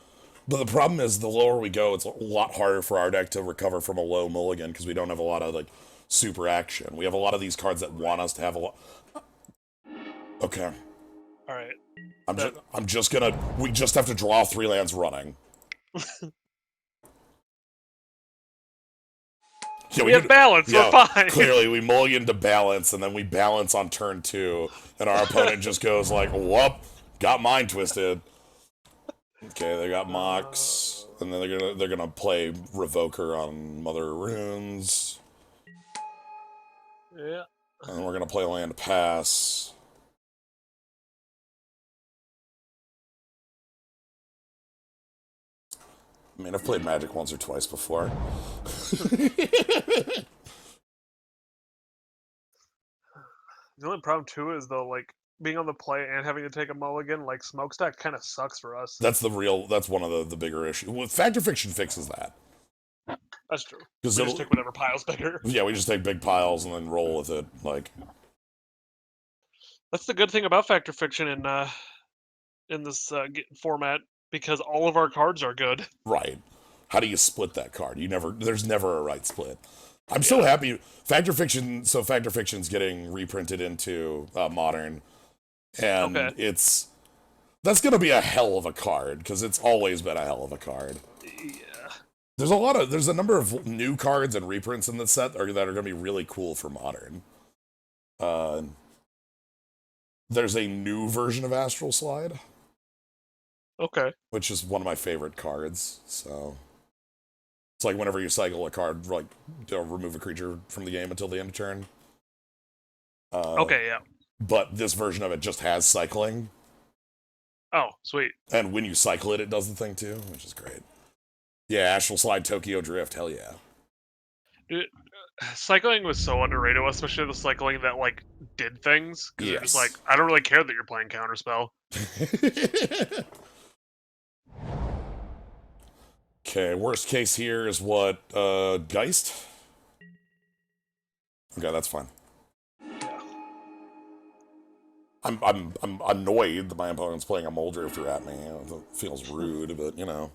A: But the problem is, the lower we go, it's a lot harder for our deck to recover from a low mulligan, because we don't have a lot of, like, super action. We have a lot of these cards that want us to have a lot. Okay.
C: All right.
A: I'm just gonna. We just have to draw 3 lands running. Yeah,
C: we have balance. We're fine.
A: Clearly, we mulligan to balance, and then we balance on turn 2, and our opponent just goes like, "Whoop, got mine twisted." Okay, they got Mox, and then they're gonna play Revoker on Mother Runes.
C: Yeah.
A: And we're gonna play Land Pass. I mean, I've played Magic once or twice before.
C: The only problem too is though, like being on the play and having to take a mulligan, like smokestack kind of sucks for us.
A: That's one of the bigger issues. Well, Fact or Fiction fixes that.
C: That's true. We just take whatever pile's bigger.
A: Yeah, we just take big piles and then roll with it. Like,
C: that's the good thing about Fact or Fiction in this format, because all of our cards are good.
A: Right. How do you split that card? There's never a right split. I'm so happy. Fact or Fiction. So Fact or Fiction's getting reprinted into Modern, and that's gonna be a hell of a card because it's always been a hell of a card.
C: Yeah.
A: There's a number of new cards and reprints in the set that are gonna be really cool for Modern. There's a new version of Astral Slide.
C: Okay.
A: Which is one of my favorite cards. So it's like whenever you cycle a card, like remove a creature from the game until the end of turn.
C: Okay, yeah.
A: But this version of it just has cycling.
C: Oh, sweet.
A: And when you cycle it, it does the thing too, which is great. Yeah, Astral Slide, Tokyo Drift, hell yeah.
C: Dude, cycling was so underrated, especially the cycling that like did things. Because you're just like, I don't really care that you're playing Counterspell.
A: Okay, worst case here is what, Geist? Okay, that's fine.
C: Yeah.
A: I'm annoyed that my opponent's playing a Moldrifter at me. It feels rude, but you know.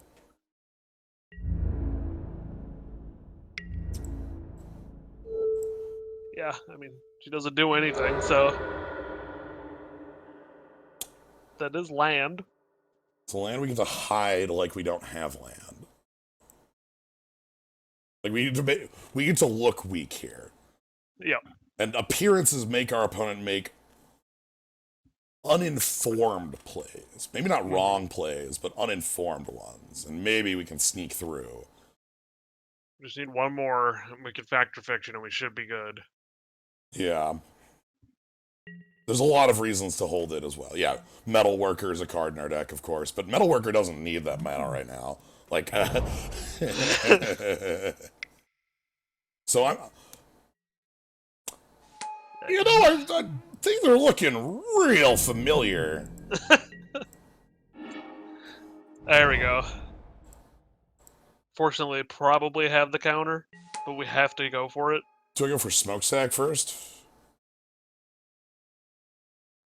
C: Yeah, I mean, she doesn't do anything, so that is land.
A: It's a land we get to hide like we don't have land. Like we get to look weak here.
C: Yep.
A: And appearances make our opponent make uninformed plays. Maybe not wrong plays, but uninformed ones. And maybe we can sneak through.
C: We just need one more, and we can Fact or Fiction, and we should be good.
A: Yeah. There's a lot of reasons to hold it as well. Yeah, Metal Worker is a card in our deck, of course, but Metal Worker doesn't need that mana right now. Like, so I'm, you know, things are looking real familiar.
C: There we go. Fortunately, probably have the counter, but we have to go for it.
A: Do I go for Smokestack first?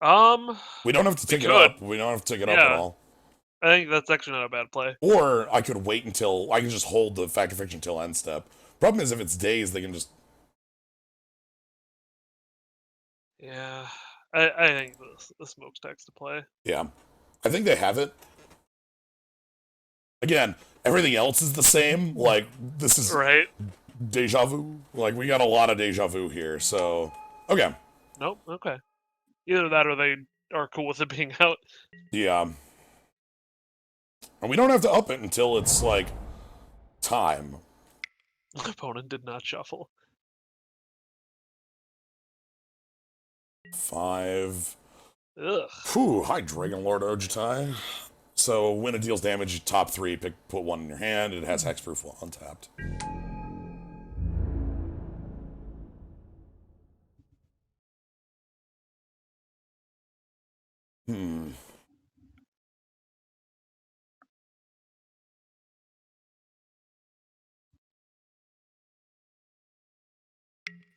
C: We
A: don't have to take it up. We don't have to take it up at all.
C: I think that's actually not a bad play.
A: Or I could wait until I can just hold the Fact or Fiction till end step. Problem is, if it's days, they can just.
C: Yeah, I think the Smokestack's to play.
A: Yeah, I think they have it. Again, everything else is the same. Like this is
C: right.
A: Deja vu. Like we got a lot of deja vu here. So okay.
C: Nope. Okay. Either that or they are cool with it being out.
A: Yeah. And we don't have to up it until it's, like, time.
C: My opponent did not shuffle.
A: 5.
C: Ugh.
A: Whew, hi, Dragonlord Ojutai. So, when it deals damage, top 3, put 1 in your hand. It has hexproof while untapped.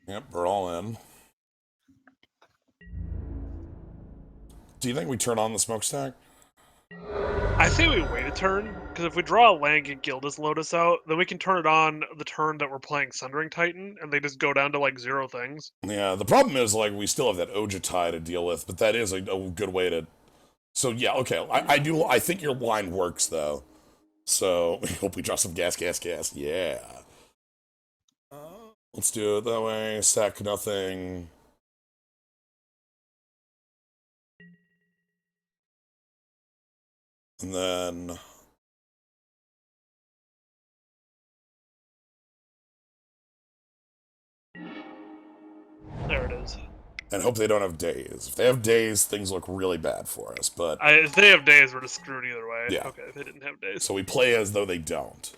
A: Yep, we're all in. Do you think we turn on the Smokestack?
C: I say we wait a turn, because if we draw a land and Gildas Lotus out, then we can turn it on the turn that we're playing Sundering Titan, and they just go down to like 0 things.
A: Yeah, the problem is, like, we still have that Ojutai to deal with, but that is a good way to... So, yeah, okay, I think your line works, though. So, I hope we draw some gas, yeah. Let's do it that way, sack nothing. And then...
C: There it is.
A: And hope they don't have days. If they have days, things look really bad for us, but...
C: If they have days, we're just screwed either way.
A: Yeah.
C: Okay, if they didn't have days.
A: So we play as though they don't.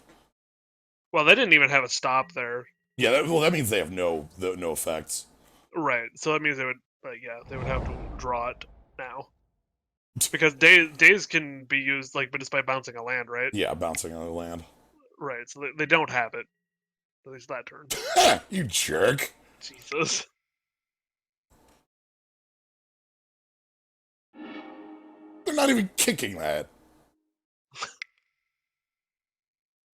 C: Well, they didn't even have a stop there.
A: Yeah, that means they have no effects.
C: Right, so that means they would, they would have to draw it now. Because days can be used, but just by bouncing a land, right?
A: Yeah, bouncing on the land.
C: Right, so they don't have it. At least that turn.
A: You jerk.
C: Jesus.
A: They're not even kicking that.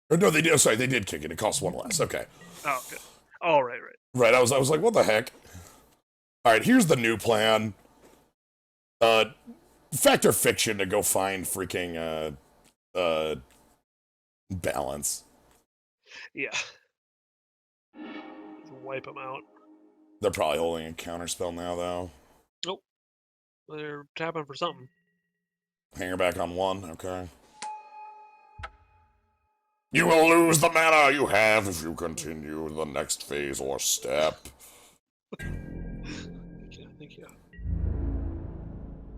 A: Or no, they did. Oh, sorry, they did kick it. It costs 1 less. Okay.
C: Oh, okay. Oh, right.
A: Right. I was like, what the heck? All right. Here's the new plan. Fact or fiction to go find freaking balance.
C: Yeah. Just wipe them out.
A: They're probably holding a counterspell now, though.
C: Nope. They're tapping for something.
A: Hanger back on 1. Okay. You will lose the mana you have if you continue the next phase or step.
C: Thank you.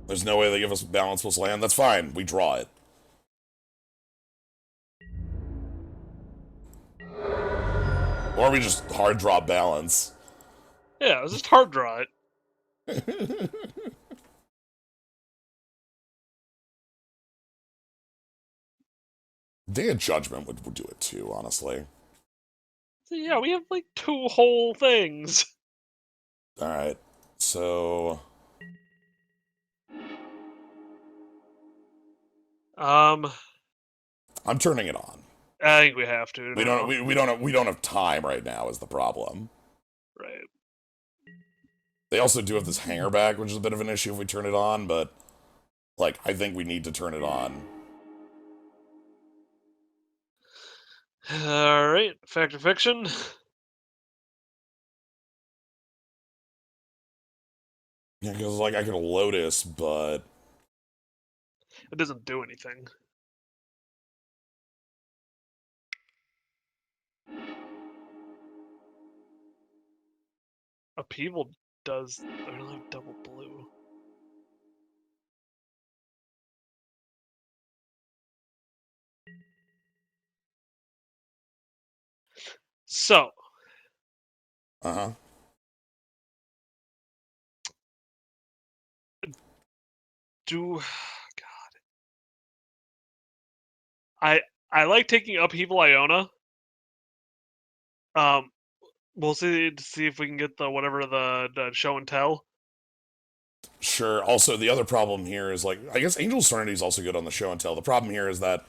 A: There's no way they give us balanceless land. That's fine. We draw it. Or we just hard draw balance.
C: Yeah, it's just hard draw it.
A: Day of Judgment would do it too, honestly.
C: So yeah, we have 2 whole things.
A: Alright, so... I'm turning it on.
C: I think we have to.
A: We don't have time right now is the problem.
C: Right.
A: They also do have this hanger back, which is a bit of an issue if we turn it on, but I think we need to turn it on.
C: Alright, fact or fiction?
A: Yeah, because I could Lotus, but
C: It doesn't do anything. Upheaval does only double blue. So.
A: uh-huh.
C: God. I like taking Upheaval Iona. We'll see if we can get the show and tell.
A: Sure. Also, the other problem here is, I guess Angel Serenity is also good on the show and tell. The problem here is that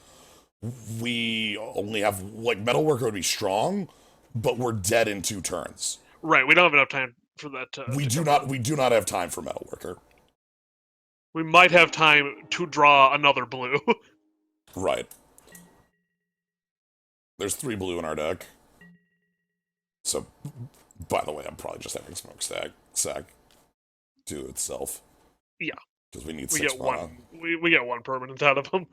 A: we only have, Metalworker would be strong, but we're dead in 2 turns.
C: Right, we don't have enough time for that to...
A: We do not have time for Metalworker.
C: We might have time to draw another blue.
A: Right. There's 3 blue in our deck. So, by the way, I'm probably just having sack do itself.
C: Yeah.
A: Because we need
C: we
A: 6
C: get
A: mana.
C: We get 1 permanent out of them.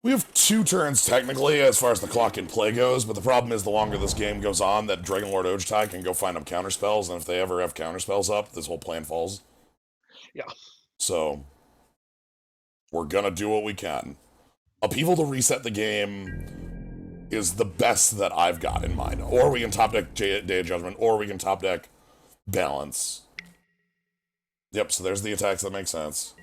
A: We have 2 turns, technically, as far as the clock in play goes, but the problem is the longer this game goes on, that Dragonlord Ojutai can go find them counterspells, and if they ever have counterspells up, this whole plan falls.
C: Yeah.
A: So, we're gonna do what we can. Upheaval to reset the game is the best that I've got in mind. Or we can top deck Day of Judgment, or we can top deck Balance. Yep, so there's the attacks that make sense.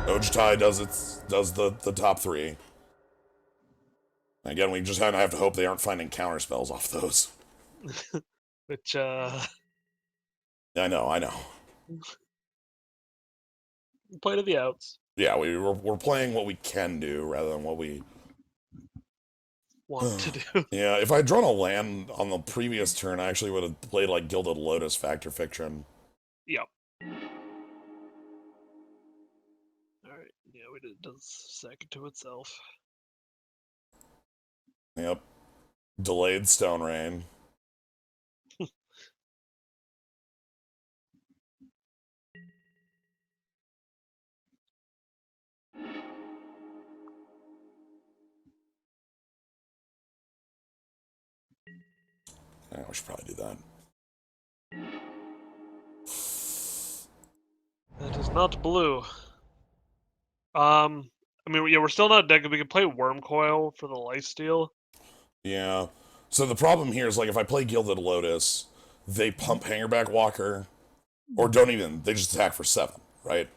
A: Ojutai does the top 3. Again, we just have to hope they aren't finding counterspells off those.
C: Which,
A: I know.
C: Play to the outs.
A: Yeah, we're playing what we can do rather than what we
C: Want to do.
A: Yeah, if I'd drawn a land on the previous turn, I actually would have played like Gilded Lotus, Fact or Fiction.
C: Yep. Alright, yeah, it does second to itself.
A: Yep. Delayed Stone Rain. Yeah, we should probably do that.
C: That is not blue. I mean, yeah, we're still not dead. We can play Worm Coil for the lifesteal.
A: Yeah. So the problem here is, like, if I play Gilded Lotus, they pump Hangerback Walker, or don't even, they just attack for 7, right?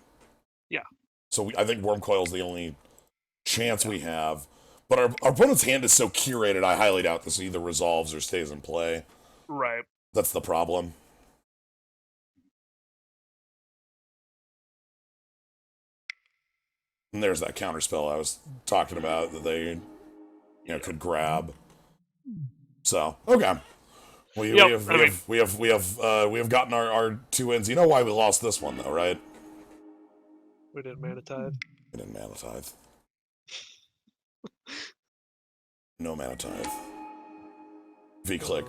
C: Yeah.
A: So I think Worm Coil is the only chance we have. But our opponent's hand is so curated, I highly doubt this either resolves or stays in play.
C: Right.
A: That's the problem. And there's that counterspell I was talking about that they, could grab. So okay, we have gotten our 2 wins. You know why we lost this one though, right?
C: We didn't Mana Tithe.
A: We didn't Mana Tithe. No Mana Tithe. V-click.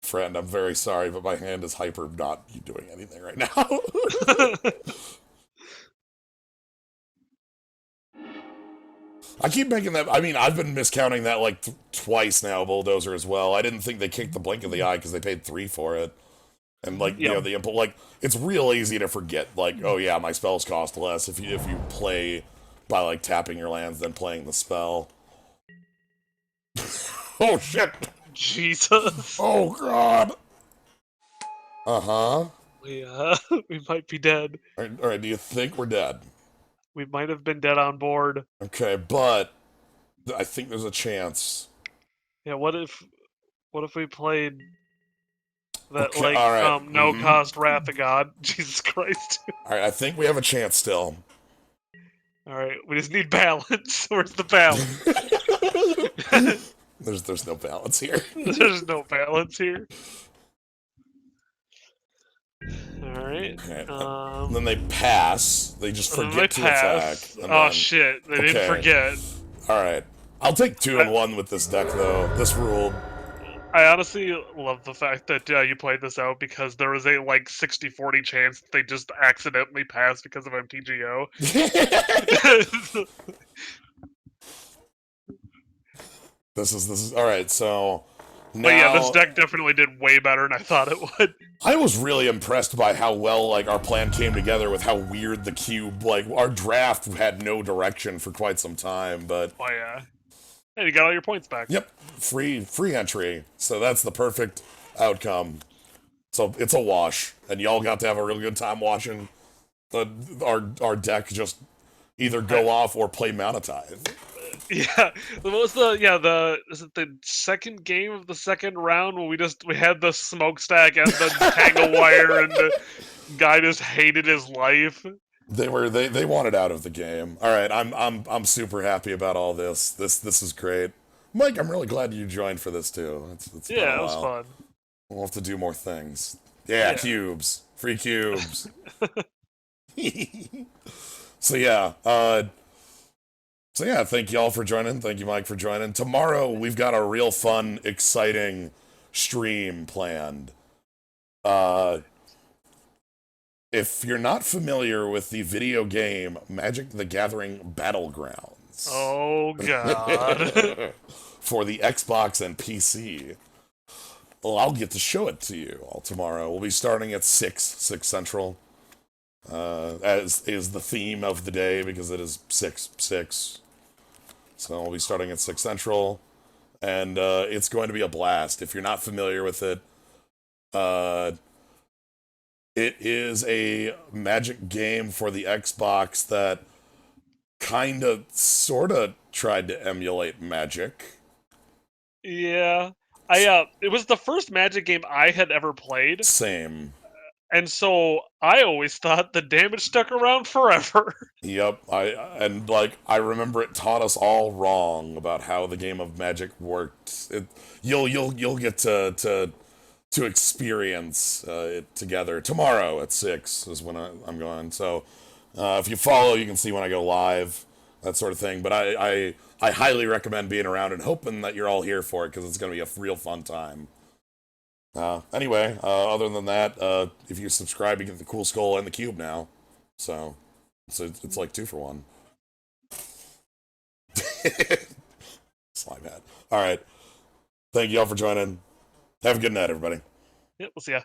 A: Friend, I'm very sorry, but my hand is hyper not doing anything right now. I keep making that. I mean, I've been miscounting that like twice now, Bulldozer as well. I didn't think they kicked the blink of the eye because they paid 3 for it. And like, the input, like, it's real easy to forget, like, oh yeah, my spells cost less if you play by like tapping your lands than playing the spell. Oh shit!
C: Jesus.
A: Oh god! Uh-huh.
C: We might be dead.
A: Alright, do you think we're dead?
C: We might have been dead on board.
A: Okay, but I think there's a chance.
C: Yeah, what if we played that,
A: Okay, alright.
C: no cost Wrath of God? Jesus Christ.
A: Alright, I think we have a chance still.
C: Alright, we just need balance. Where's the balance?
A: There's no balance here.
C: There's no balance here. Alright.
A: Okay. And then they pass. They just forget to attack.
C: Oh shit, they didn't forget.
A: Alright. I'll take 2 and 1 with this deck though. This ruled.
C: I honestly love the fact that you played this out because there was a like 60-40 chance that they just accidentally passed because of MTGO.
A: This is alright, so now,
C: but yeah, this deck definitely did way better than I thought it would.
A: I was really impressed by how well like our plan came together with how weird the cube, like our draft had no direction for quite some time, but
C: oh yeah. Hey, you got all your points back.
A: Yep. Free entry. So that's the perfect outcome. So it's a wash. And y'all got to have a really good time watching our deck just either go off or play Mana Tithe.
C: Yeah. What was is it the second game of the second round when we had the smokestack and the tangle wire and the guy just hated his life?
A: They wanted out of the game. All right, I'm super happy about all this. This is great. Mike, I'm really glad you joined for this too. It's been a while.
C: It was fun.
A: We'll have to do more things. Yeah, cubes. Free cubes. So yeah, thank y'all for joining. Thank you, Mike, for joining. Tomorrow we've got a real fun, exciting stream planned. If you're not familiar with the video game Magic the Gathering Battlegrounds.
C: Oh god.
A: For the Xbox and PC. Well, I'll get to show it to you all tomorrow. We'll be starting at 6 Central. As is the theme of the day because it is 6/6. So we'll be starting at 6 Central. And it's going to be a blast. If you're not familiar with it, it is a Magic game for the Xbox that kind of, sort of tried to emulate Magic.
C: Yeah. It was the first Magic game I had ever played,
A: Same.
C: and so I always thought the damage stuck around forever.
A: Yep. I remember it taught us all wrong about how the game of Magic worked. You'll get to experience it together tomorrow at 6 is when I'm going. So if you follow, you can see when I go live, that sort of thing. But I highly recommend being around and hoping that you're all here for it because it's going to be a real fun time. Anyway, other than that, if you subscribe, you get the cool skull and the cube now. So it's like 2 for 1. Slime hat. All right. Thank you all for joining. Have a good night, everybody.
C: Yeah, we'll see ya.